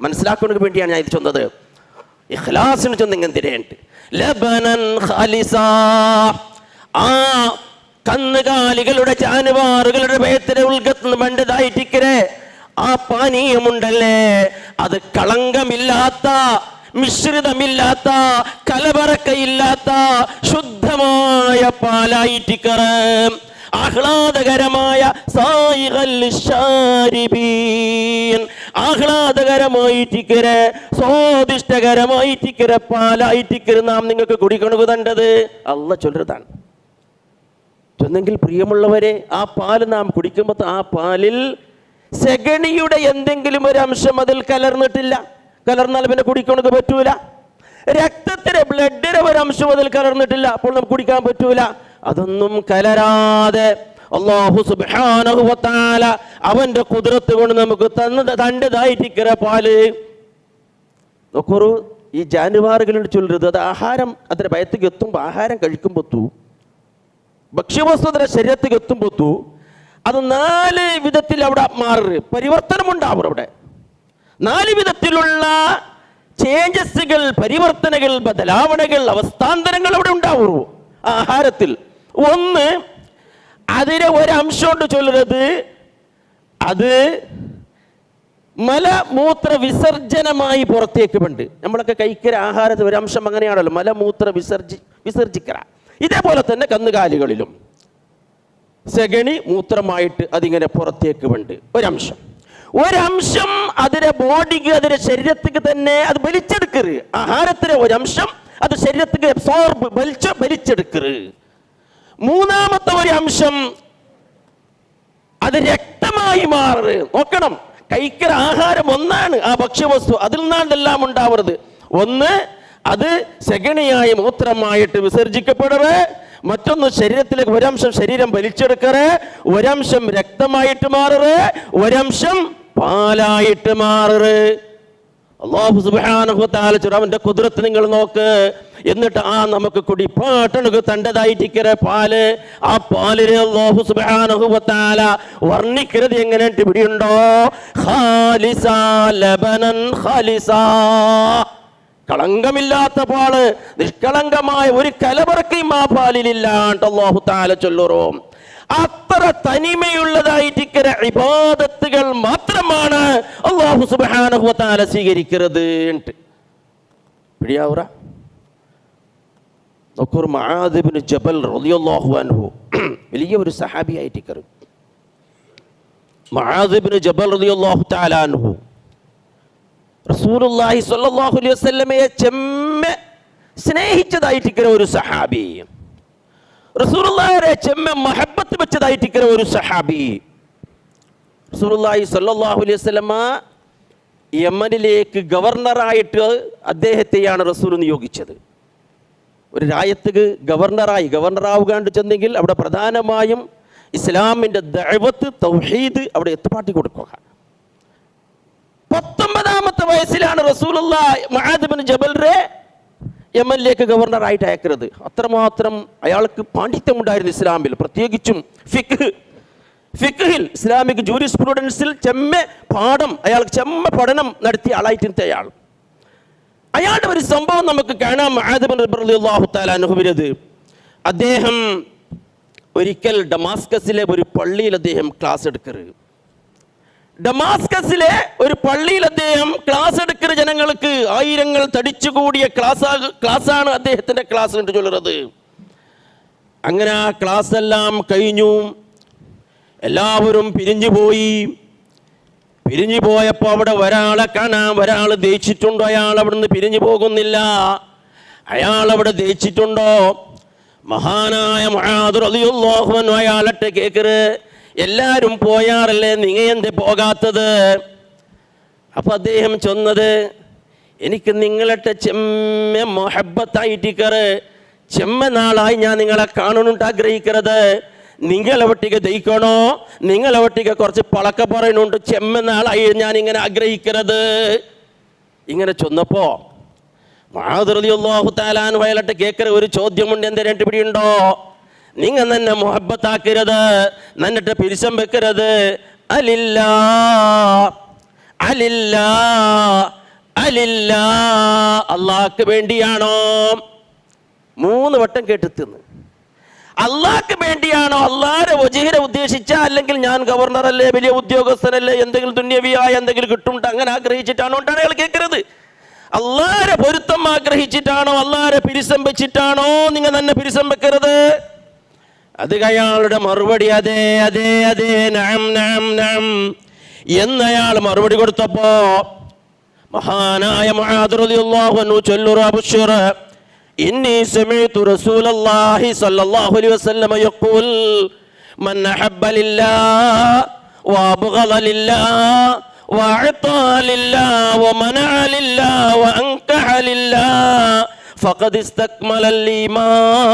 മനസ്സിലാക്കുന്നതിന് വേണ്ടിയാണ് ഞാൻ ഇത് ചൊന്നത്. ഇഖ്ലാസിന് ചൊന്നെങ്കിൽ എന്തിനുണ്ട്? ലബനൻ ഖാലിസാ, ആ കന്നുകാലികളുടെ, ജാനുവാറുകളുടെ ഭയത്തിന് ഉൾഗത്തുനിന്ന് വേണ്ടതായിട്ടിക്കരെ ആ പാനീയമുണ്ടല്ലേ, അത് കളങ്കമില്ലാത്ത, മിശ്രിതമില്ലാത്ത, കലവറക്കയില്ലാത്ത ശുദ്ധമായ പാലായിട്ടിക്കറ്, ആഹ്ലാദകരമായ ആഹ്ലാദകരമായിട്ടിക്കരെ, സ്വാദിഷ്ടകരമായിട്ടിക്കരെ പാലായിട്ടിക്കര് നാം നിങ്ങൾക്ക് കുടിക്കണുകതണ്ടത്. അല്ലാഹു ചൊല്ലുന്നതാണ്. ചൊന്നെങ്കിൽ പ്രിയമുള്ളവരെ, ആ പാല് നാം കുടിക്കുമ്പോൾ ആ പാലിൽ സെഗണിയുടെ എന്തെങ്കിലും ഒരു അംശം അതിൽ കലർന്നിട്ടില്ല, കലർന്നാൽ പിന്നെ കുടിക്കണക്ക് പറ്റൂല. രക്തത്തിലെ ബ്ലഡിലെ ഒരു അംശം അതിൽ കലർന്നിട്ടില്ല, അപ്പോൾ നമുക്ക് കുടിക്കാൻ പറ്റൂല. അതൊന്നും കലരാതെ അല്ലാഹു സുബ്ഹാനഹു വ തആല അവന്റെ ഖുദ്റത്ത് കൊണ്ട് നമുക്ക് തന്നതായിട്ടിക്കറ പാല്. നോക്കൂ, ഈ ജാനുവാറുകളുടെ ചൊല്ലരുത്, അത് ആഹാരം അതിന്റെ ഭയത്തേക്ക് എത്തുമ്പോൾ, ആഹാരം കഴിക്കുമ്പോത്തു, ഭക്ഷ്യവസ്തു അതിന്റെ ശരീരത്തേക്ക് എത്തുമ്പോത്തു അത് 4 വിധത്തിൽ അവിടെ മാറി പരിവർത്തനമുണ്ടാവും. അവിടെ 4 വിധത്തിലുള്ള ചേഞ്ചസുകൾ, പരിവർത്തനങ്ങൾ, ബദലാവണകൾ, അവസ്ഥാന്തരങ്ങൾ അവിടെ ഉണ്ടാവുള്ളൂ ആഹാരത്തിൽ. ഒന്ന്, അതിനെ ഒരംശമുണ്ട് ചൊല്ലരുത്, അത് മലമൂത്ര വിസർജനമായി പുറത്തേക്ക് ഉണ്ട്. നമ്മളൊക്കെ കഴിക്കര ആഹാരത്തിൽ ഒരംശം അങ്ങനെയാണല്ലോ, മലമൂത്ര വിസർജിക്കറ. ഇതേപോലെ തന്നെ കന്നുകാലികളിലും സെഗണി മൂത്രമായിട്ട് അതിങ്ങനെ പുറത്തേക്ക് ഉണ്ട് ഒരംശം. ഒരംശം അതിന്റെ ബോഡിക്ക്, അതിന്റെ ശരീരത്തേക്ക് തന്നെ അത് വലിച്ചെടുക്കരുത്. ആഹാരത്തിലെ ഒരംശം അത് ശരീരത്തേക്ക് അബ്സോർബ് വലിച്ചെടുക്കരുത്. മൂന്നാമത്തെ ഒരു അംശം അത് രക്തമായി മാറരുത്. നോക്കണം, കഴിക്കുന്ന ആഹാരം ഒന്നാണ്, ആ ഭക്ഷ്യവസ്തു അതിൽ നിന്നാണെല്ലാം ഉണ്ടാവുന്നത്. ഒന്ന്, അത് സെഗണിയായി മൂത്രമായിട്ട് വിസർജിക്കപ്പെടറ്. മറ്റൊന്ന്, ശരീരത്തിലേക്ക് ഒരംശം ശരീരം വലിച്ചെടുക്കറ്, ഒരംശം രക്തമായിട്ട് മാററ്, ഒരംശം പാലായിട്ട് മാററ്. അല്ലാഹു സുബ്ഹാനഹു വ തആല അവന്റെ ഖുദ്റത്ത് നിങ്ങൾ നോക്ക്. എന്നിട്ട് ആ നമുക്ക് കുടിപ്പാട്ടണക്ക് തണ്ടതായിട്ടിക്കര പാല്, ആ പാലിനെ അല്ലാഹു സുബ്ഹാനഹു വ തആല വർണ്ണിക്കുന്നത് എങ്ങനെയുണ്ട് പിടിയുണ്ടോ? ഖാലിസാ ലബനൻ ഖാലിസാ, കളങ്കമില്ലാത്ത പാല്, നിഷ്കളങ്കമായ ഒരു കലബറക്കയും ആ പാലിലില്ലാണ്ട് അല്ലാഹു തആല ചൊല്ലുറോ. അത്ര തനിമയുള്ളതായിട്ടിക്കര ഇബാദത്തുകൾ മാത്രമാണ് അല്ലാഹു സുബ്ഹാനഹു വ തആല സ്വീകരിക്കുന്നത്. പിടിയാവുറ നോക്കൂ, മുആദ് ഇബ്നു ജബൽ റളിയല്ലാഹു അൻഹു വലിയ ഒരു സഹാബിയായിട്ടിക്കറ്. മുആദ് ഇബ്നു ജബൽ റളിയല്ലാഹു തആല അൻഹു റസൂലുള്ളാഹി സ്വല്ലല്ലാഹു അലൈഹി വസല്ലമയെ ചെമ്മെ സ്നേഹിച്ചതായിട്ടിക്കര ഒരു സഹാബി, റസൂലുള്ളാഹിയെ ചെമ്മെ മഹബത്ത് വെച്ചതായിട്ടിക്കര ഒരു സഹാബി. റസൂലുള്ളാഹി സ്വല്ലല്ലാഹു അലൈഹി വസല്ലമ യമനിലേക്ക് ഗവർണറായിട്ട് അദ്ദേഹത്തെയാണ് റസൂൽ നിയോഗിച്ചത്. ഒരു രാജ്യത്ത് ഗവർണറാവുകാണ്ട് ചെന്നെങ്കിൽ അവിടെ പ്രധാനമായും ഇസ്ലാമിൻ്റെ ദഅവത്ത്, തൗഹീദ് അവിടെ എത്തുപാട്ടി കൊടുക്കുക. 19ാമത്തെ വയസ്സിലാണ് റസൂലുള്ളാഹി മുആദ് ഇബ്നു ജബലിനെ യമനിലേക്ക് ഗവർണറായിട്ട് അയക്കുന്നത്. അത്രമാത്രം അയാൾക്ക് പാണ്ഡിത്യമുണ്ടായിരുന്നു ഇസ്ലാമിൽ, പ്രത്യേകിച്ചും ഫിഖ്ഹിൽ, ഇസ്ലാമിക് ജൂറിസ്പ്രുഡൻസിൽ അയാൾക്ക് പഠനം നടത്തിയ ആളായിട്ടുണ്ട് അയാൾ. അയാളുടെ ഒരു സംഭവം നമുക്ക് കാണാം. മുആദ് ഇബ്നു ജബൽ റളിയല്ലാഹു തആല അൻഹുവിനത്, അദ്ദേഹം ഒരിക്കൽ ഡമാസ്കസിലെ ഒരു പള്ളിയിൽ അദ്ദേഹം ക്ലാസ് എടുക്കരുത്. ഡമാസ്കസിലെ ഒരു പള്ളിയിൽ അദ്ദേഹം ക്ലാസ് എടുക്കുന്ന ജനങ്ങൾക്ക് ആയിരങ്ങൾ തടിച്ചുകൂടിയ ക്ലാസ്സാണ് അദ്ദേഹത്തിന്റെ ക്ലാസ് എന്ന് ചൊല്ലുന്നത്. അങ്ങനെ ആ ക്ലാസ് എല്ലാം കഴിഞ്ഞു, എല്ലാവരും പിരിഞ്ഞു പോയപ്പോൾ അവിടെ ഒരാളെ കാണാം. ഒരാൾ ദഹിച്ചിട്ടുണ്ടോ? അയാൾ അവിടുന്ന് പിരിഞ്ഞു പോകുന്നില്ല. അയാൾ അവിടെ ദഹിച്ചിട്ടുണ്ടോ? മഹാനായ മുആദ് റളിയല്ലാഹു അൻഹു അയാളട്ടെ കേക്കറ്, എല്ലാവരും പോയാറല്ലേ, നിങ്ങ എന്തേ പോകാത്തത്? അപ്പൊ അദ്ദേഹം ചൊന്നത്, എനിക്ക് നിങ്ങളട്ടെ ചെമ്മ മൊഹബത്തായിട്ടിക്കറ്, ചെമ്മ നാളായി ഞാൻ നിങ്ങളെ കാണണമെന്ന് ആഗ്രഹിക്കരുത്. നിങ്ങളെവട്ടിക്ക് ദഹിക്കണോ? നിങ്ങളെവട്ടിക്ക് കുറച്ച് പളക്ക പറയുന്നുണ്ട്, ചെമ്മ നാളായി ഞാൻ ഇങ്ങനെ ആഗ്രഹിക്കരുത്. ഇങ്ങനെ ചൊന്നപ്പോ മുആദ് റളിയല്ലാഹു തആല അൻഹു അയാളട്ടെ കേക്കറ്, ഒരു ചോദ്യമുണ്ട്, എന്തേ രണ്ട് പിടിയുണ്ടോ? നിങ്ങൾ തന്നെ മുഹബത്താക്കരുത്, നന്നിട്ട് പിരിശം വെക്കരുത്. അലില്ലാ അലില്ലാ അലില്ലാ, അള്ളാഹ്ക്ക് വേണ്ടിയാണോ? 3 വട്ടം കേട്ടിന്ന്. അള്ളാഹ്ക്ക് വേണ്ടിയാണോ? അള്ളാഹുടെ വജഹിനെ ഉദ്ദേശിച്ച, അല്ലെങ്കിൽ ഞാൻ ഗവർണറല്ലേ, വലിയ ഉദ്യോഗസ്ഥനല്ലേ, എന്തെങ്കിലും ദുന്യവിയായ എന്തെങ്കിലും കിട്ടുന്നുണ്ട് അങ്ങനെ ആഗ്രഹിച്ചിട്ടാണോ ഉണ്ടാണ് അയാൾ കേൾക്കരുത്. അള്ളാഹുടെ പൊരുത്തം ആഗ്രഹിച്ചിട്ടാണോ, അള്ളാഹുടെ പിരിശം വെച്ചിട്ടാണോ? നിങ്ങൾ തന്നെ പിരിശം വെക്കരുത്. അത് അയാളുടെ മറുപടി അതെ അതെ അതെ, നഅം നഅം നഅം എന്നയാൾ മറുപടി കൊടുത്തപ്പോ മഹാനായ മുആദ് റളിയല്ലാഹു അൻഹു ചൊല്ലുറ, അബ്ശിർ ഇന്നി സമീഅതു റസൂലല്ലാഹി സ്വല്ലല്ലാഹു അലൈഹി വസല്ലം യഖൂൽ മൻ അഹബ്ബ ലില്ലാഹി وأبغض لله وأعطى لله ومنع لله وأنكح لله فقد استكمل الإيمان.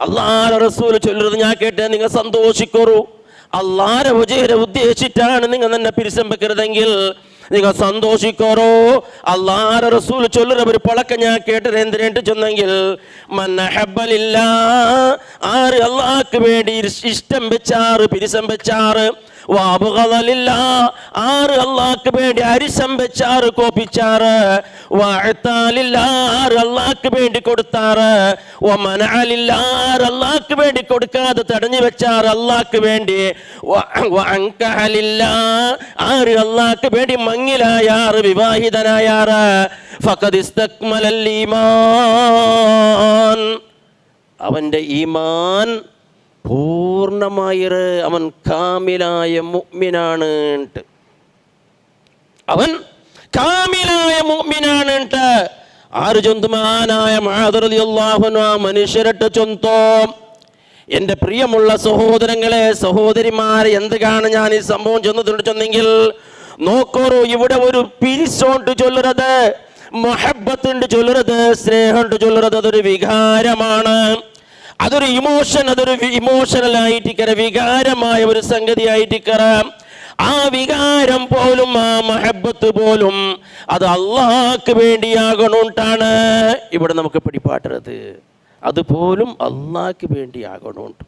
അള്ളാഹുവിന്റെ റസൂൽ ചൊല്ലുന്നത് ഞാൻ കേട്ട് നിങ്ങൾ സന്തോഷിക്കൂ. അള്ളാഹുവിന്റെ വജഹിനെ ഉദ്ദേശിച്ചിട്ടാണ് നിങ്ങൾ എന്നെ പിരിസം വെക്കരുതെങ്കിൽ നിങ്ങൾ സന്തോഷിക്കോറോ. അള്ളാഹുവിന്റെ റസൂൽ ചൊല്ലുന്ന ഒരു പളക്കം ഞാൻ കേട്ടത് എന്തിനായിട്ട് ചെന്നെങ്കിൽ മന്നഹബ്ബലില്ല, ആര് അള്ളാഹ്ക്ക് വേണ്ടി ഇഷ്ടം വെച്ചാറ് പിരിസം വെച്ചാറ്, വാബുഗളില്ല, ആറ് അള്ളാഹ്ക്ക് വേണ്ടി അരിശം വെച്ചാറ് കോപ്പിച്ചാറ്, വഅതാലില്ല, ആറ് അള്ളാഹ്ക്ക് വേണ്ടി കൊടുത്താറ്, വമനഅലില്ല, ആറ് അള്ളാഹ്ക്ക് വേണ്ടി കൊടുക്കാതെ തടഞ്ഞു വെച്ചാറ് അള്ളാഹ്ക്ക് വേണ്ടി, വഅൻകഹലില്ല, ആറ് അള്ളാഹ്ക്ക് വേണ്ടി മങ്ങിലായാറ് വിവാഹിതനായാറ്, ഫഖദ് ഇസ്തക്മലൽ ഈമാൻ, അവന്റെ ഈമാൻ പൂർണ്ണമായത്, അവൻ കാമിലായ മുഅ്മിനാണ്. അവൻ കാമിലായ മുഅ്മിനാണ്. ആര് ചൊന്തു? മഹാനായ മുആദ് റളിയല്ലാഹു അൻഹു ആ മനുഷ്യരട്ട് ചൊന്തോ. എൻ്റെ പ്രിയമുള്ള സഹോദരങ്ങളെ, സഹോദരിമാരെ, എന്താണ് ഞാൻ ഈ സംഭവം ചെന്നെങ്കിൽ നോക്കോറു, ഇവിടെ ഒരു പിരിസോണ്ട് ചൊല്ലുന്നത്, മുഹബ്ബത്തുണ്ട് ചൊല്ലുന്നത്, സ്നേഹമുണ്ട് ചൊല്ലുന്നത്, അതൊരു വികാരമാണ്, അതൊരു ഇമോഷൻ, അതൊരു ഇമോഷണൽ ആയിട്ടിക്കറ, വികാരമായ ഒരു സംഗതി ആയിട്ടിക്കറ. ആ വികാരം പോലും ആ മഹബത്ത് പോലും അത് അള്ളാഹ്ക്ക് വേണ്ടിയാകണോണ്ടാണ് ഇവിടെ നമുക്ക് പിടിപാട്ടുന്നത്. അതുപോലും അള്ളാഹ്ക്ക് വേണ്ടിയാകണോണ്ട്.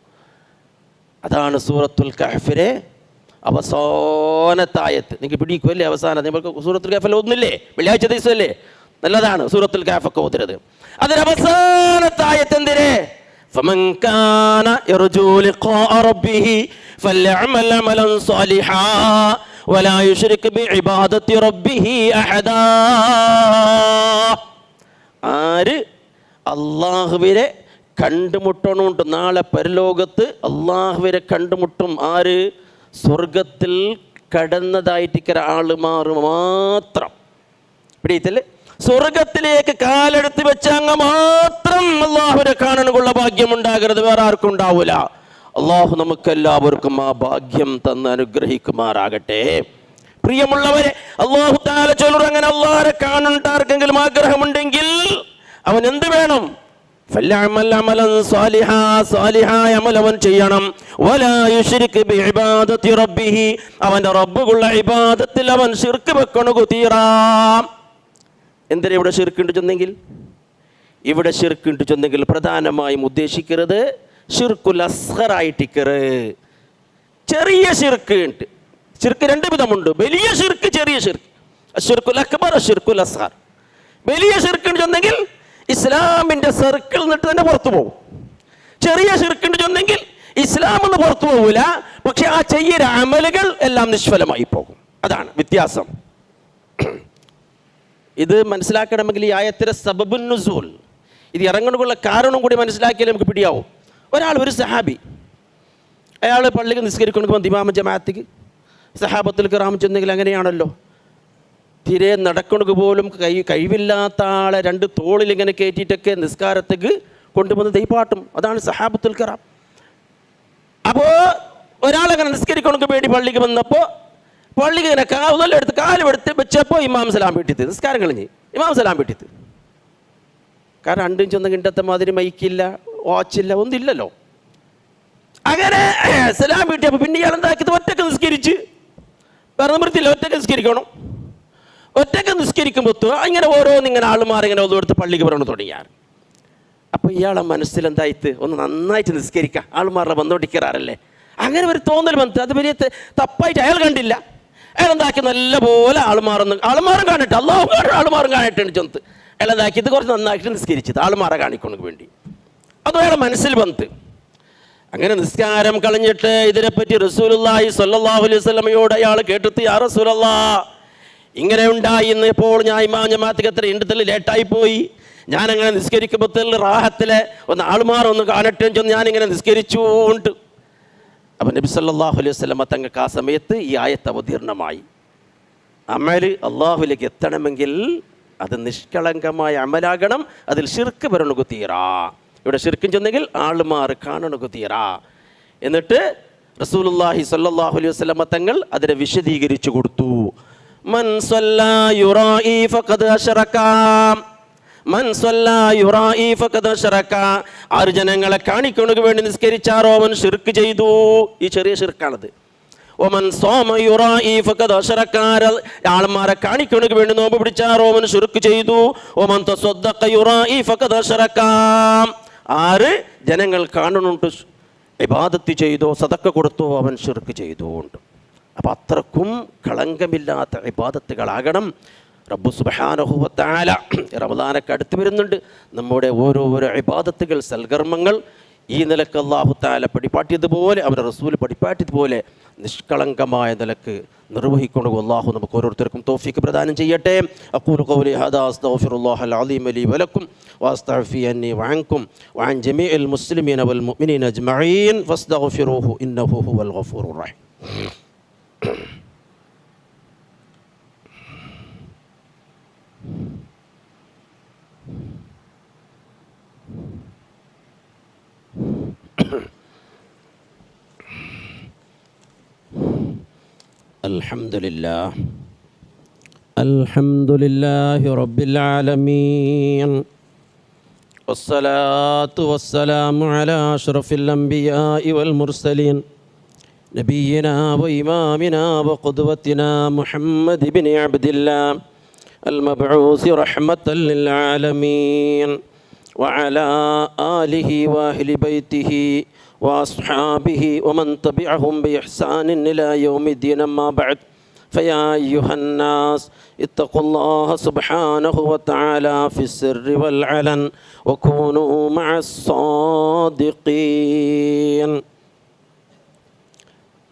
അതാണ് സൂറത്തുൽ കഹ്ഫിലെ അവസാനത്തായത്ത്. നിങ്ങൾക്ക് പിടിക്കുമല്ലേ അവസാനം? നിങ്ങൾക്ക് സൂറത്തുൽ കഹ്ഫിൽ ഒന്നില്ലേ? വെള്ളിയാഴ്ച ദിവസമല്ലേ? നല്ലതാണ് സൂറത്തുൽ കഹ്ഫൊക്കെ ഓതുന്നത്. അതിന് അവസാനത്തായത്ത് എന്തിനെ? فمن كان يرجو لقاء ربه فليعمل عملا صالحا ولا يشرك بعبادة ربه أحدا. ആര് അള്ളാഹുവിനെ കണ്ടുമുട്ടണുണ്ട്, നാളെ പരലോകത്ത് അള്ളാഹുവിനെ കണ്ടുമുട്ടും. ആര്? സ്വർഗത്തിൽ കടന്നതായിട്ട് ആളുമാർ മാത്രം. പിടിയത്തില്ലേ? സ്വർഗത്തിലേക്ക് കാലെടുത്ത് വെച്ചങ്ങ് മാത്രം അള്ളാഹുവിനെ കാണാനുള്ള ഭാഗ്യം ഉണ്ടാകരുത്, വേറെ ആർക്കും ഉണ്ടാവൂല. അള്ളാഹു നമുക്കെല്ലാവർക്കും ആ ഭാഗ്യം തന്ന് അനുഗ്രഹിക്കുമാറാകട്ടെ. പ്രിയമുള്ളവരെ, അള്ളാഹു തആല ചൊല്ലുന്നു, അങ്ങനെ അള്ളാഹുവിനെ കാണേണ്ട ആർക്കെങ്കിലും ആഗ്രഹമുണ്ടെങ്കിൽ അവൻ എന്ത് വേണം? ഫല്യഅമൽ അമലൻ സാലിഹാ, സാലിഹായ അമൽ അവൻ ചെയ്യണം. വലാ യുശ്രിക് ബിഇബാദത്തി റബ്ബിഹി, അവന്റെ റബ്ബുള്ള ഇബാദത്തിൽ അവൻ ശിർക്ക് വെക്കണു കുതീറാ. എന്തിനാ ഇവിടെ ഷിർക്ക് ചെന്നെങ്കിൽ? ഇവിടെ ഷിർക്ക് ചെന്നെങ്കിൽ പ്രധാനമായും ഉദ്ദേശിക്കുന്നത് ഷിർക്കുൽ അസ്ഗർ ആയിട്ടിക്കറ്, ചെറിയ ഷിർക്ക് ഉണ്ട്. ഷിർക്ക് രണ്ട് വിധമുണ്ട്, വലിയ ഷിർക്ക്, ചെറിയ ഷിർക്ക്. അശ്ശിർക്കുൽ അക്ബർ, അശ്ശിർക്കുൽ അസ്ഗർ. വലിയ ഷിർക്ക് ചെന്നെങ്കിൽ ഇസ്ലാമിന്റെ സർക്കിൾ നിന്നിട്ട് തന്നെ പുറത്തു പോകും. ചെറിയ ഷിർക്ക് ചെന്നെങ്കിൽ ഇസ്ലാം എന്ന് പുറത്തു പോകൂല, പക്ഷെ ആ ചെയ്യുന്ന അമലുകൾ എല്ലാം നിഷ്ഫലമായി പോകും. അതാണ് വ്യത്യാസം. ഇത് മനസ്സിലാക്കണമെങ്കിൽ ഈ ആയത്തിലെ സബബുൻ നുസൂൽ, ഇത് ഇറങ്ങാനുള്ള കാരണം കൂടി മനസ്സിലാക്കിയാൽ നമുക്ക് പിടിയാവും. ഒരാൾ, ഒരു സഹാബി, അയാൾ പള്ളിക്ക് നിസ്കരിക്കണം ഇമാമ ജമാഅത്തിക്ക്, സഹാബത്തുൽ കിറാം ചെന്നെങ്കിൽ അങ്ങനെയാണല്ലോ, തീരെ നടക്കണക്ക് പോലും കഴിവില്ലാത്ത ആളെ രണ്ട് തോളിൽ ഇങ്ങനെ കയറ്റിയിട്ടൊക്കെ നിസ്കാരത്തേക്ക് കൊണ്ടുവന്ന് ദൈപാട്ടും. അതാണ് സഹാബത്തുൽ കിറാം. അപ്പോൾ ഒരാളങ്ങനെ നിസ്കരിക്കണക്ക് വേണ്ടി പള്ളിക്ക് വന്നപ്പോൾ പള്ളിക്ക് ഇങ്ങനെ കാലെടുത്ത് വെച്ചപ്പോൾ ഇമാം സലാം വീട്ടിത്ത്, നിസ്കാരം കഴിഞ്ഞ് ഇമാം സലാം വീട്ടിത്ത്. കാരണം രണ്ടും ചെന്ന് കിണ്ടത്തെ മാതിരി മൈക്കില്ല, വാച്ചില്ല, ഒന്നില്ലല്ലോ. അങ്ങനെ സലാം വീട്ടിയപ്പോൾ പിന്നെ ഇയാൾ എന്താക്കിയത്? ഒറ്റക്ക് നിസ്കരിച്ച്, വേറെ നിവൃത്തിയില്ല, ഒറ്റക്ക് നിസ്കരിക്കണം. ഒറ്റക്ക് നിസ്കരിക്കുമ്പോൾ ഇങ്ങനെ ഓരോന്നിങ്ങനെ ആളുമാർ ഇങ്ങനെ ഒന്നെടുത്ത് പള്ളിക്ക് പറഞ്ഞു തുടങ്ങിയാൽ, അപ്പോൾ ഇയാളെ മനസ്സിൽ എന്തായിട്ട് ഒന്ന് നന്നായിട്ട് നിസ്കരിക്കാം, ആളുമാരുടെ വന്നോണ്ടിക്കാറല്ലേ, അങ്ങനെ ഒരു തോന്നൽ വന്നിട്ട് അത് വലിയ തപ്പായിട്ട് അയാൾ കണ്ടില്ല. അയാൾ എന്താക്കി നല്ലപോലെ ആളുമാറും കാണിട്ട്, അള്ളാഹു ആളുമാറും കാണിട്ടാണ് ചെന്ന് അയാൾ എന്താക്കി ഇത് കുറച്ച് നന്നായിട്ട് നിസ്കരിച്ചത് ആളുമാറെ കാണിക്കൊണ്ടു വേണ്ടി. അതും അയാളെ മനസ്സിൽ വന്നിട്ട് അങ്ങനെ നിസ്കാരം കളഞ്ഞിട്ട് ഇതിനെപ്പറ്റി റസൂലുള്ളാഹി സ്വല്ലല്ലാഹു അലൈഹി വസല്ലമയോട് അയാൾ കേട്ടിട്ട്, യാ റസൂലല്ലാഹ്, ഇങ്ങനെ ഉണ്ടായി, ഇപ്പോൾ ഞാൻ ഇമാം ജമാഅത്തിക്ക് എത്ര ഇണ്ടത്തിൽ ലേറ്റായി പോയി, ഞാനങ്ങനെ നിസ്കരിക്കുമ്പോൾ റാഹത്തിലെ ഒന്ന് ആളുമാറൊന്ന് കാണട്ടെ ചെന്ന് ഞാനിങ്ങനെ നിസ്കരിച്ചു ഉണ്ട്. അപ്പം നബി സല്ലല്ലാഹു അലൈഹി വസല്ലമ തങ്ങൾക്ക് ആ സമയത്ത് ഈ ആയത്ത് അവതീർണമായി. അമൽ അള്ളാഹുലേക്ക് എത്തണമെങ്കിൽ അത് നിഷ്കളങ്കമായ അമലാകണം, അതിൽ ഷിർക്ക് വരണു തീരാ. ഇവിടെ ഷിർക്കും ചെന്നെങ്കിൽ ആളുമാർ കാണണു തീരാ. എന്നിട്ട് റസൂലുള്ളാഹി സ്വല്ലല്ലാഹു അലൈഹി വസല്ലം തങ്ങൾ അതിനെ വിശദീകരിച്ചു കൊടുത്തു. മൻ സ്വല്ലാ യുറാഇ ഫഖദ് അശ്റക, മൻ സ്വല്ലാ യുറാഇ ഫഖദ് അശ്റക, ആര് ജനങ്ങളെ കാണിക്കുന്നതിന് വേണ്ടി നിസ്കരിച്ചാറോ അവൻ ശിർക്ക് ചെയ്തു. ഈ ചെറിയ ശിർക്കാണത്. ഒമൻ സോമ യുറാഇ ഫഖദ് അശ്റക, ആൾമാരെ കാണിക്കുന്നതിന് വേണ്ടി നോമ്പ് പിടിച്ചാറോ അവൻ ശിർക്ക് ചെയ്തു. ഒമൻ തസദ്ദഖ യുറാഇ ഫഖദ് അശ്റക, ആര് ജനങ്ങൾ കാണുന്നുണ്ട് ഇബാദത്ത് ചെയ്തോ സദക്ക കൊടുത്തോ അവൻ ശിർക്ക് ചെയ്തുകൊണ്ട്. അപ്പം അത്രക്കും കളങ്കമില്ലാത്ത ഇബാദത്തുകളാകണം. റബ്ബ് സുബ്ഹാനഹു വ തആല റമദാനൊക്കെ അടുത്ത് വരുന്നുണ്ട്. നമ്മുടെ ഓരോ ഇബാദത്തുകൾ, സൽകർമ്മങ്ങൾ ഈ നിലക്ക് അല്ലാഹു തആല പഠിപ്പാട്ടിയതുപോലെ അവരുടെ റസൂൽ പഠിപ്പാട്ടിയതുപോലെ നിഷ്കളങ്കമായ നിലക്ക് നിർവഹിക്കൊണ്ട് അല്ലാഹു നമുക്ക് ഓരോരുത്തർക്കും തൗഫീഖ് പ്രദാനം ചെയ്യട്ടെ. അഖൂലു ഖൗലി ഹാദാ അസ്തഗ്ഫിറുല്ലാഹൽ അലീം ലി വലക്കും വഅസ്തഗ്ഫിറു അന്നി വഅൻകും വഅൻ ജമീഇൽ മുസ്ലിമീന വൽ മുഅ്മിനീന അജ്മഈൻ ഫസ്തഗ്ഫിറൂഹു ഇന്നഹു ഹുവൽ ഗഫൂറുർ റഹീം. അൽഹംദുലില്ലാഹി റബ്ബിൽ ആലമീൻ വസ്സലാത്തു വസ്സലാമു അലാ അഷ്റഫിൽ അംബിയാഇ വൽ മുർസലീൻ നബിയിനാ വ ഇമാമിനാ വ ഖുദ്വത്തിനാ മുഹമ്മദ് ഇബ്നു അബ്ദില്ലാഹ് അൽ മബ്ഊസ് റഹ്മത്തൽ ലിൽ ആലമീൻ വഅലാ ആലിഹി വഅഹ്ലി ബൈതിഹി وأصحابه ومن تبعهم بإحسان إلى يوم الدين. أما بعد فيا أيها الناس اتقوا الله سبحانه وتعالى في السر والعلن وكونوا مع الصادقين.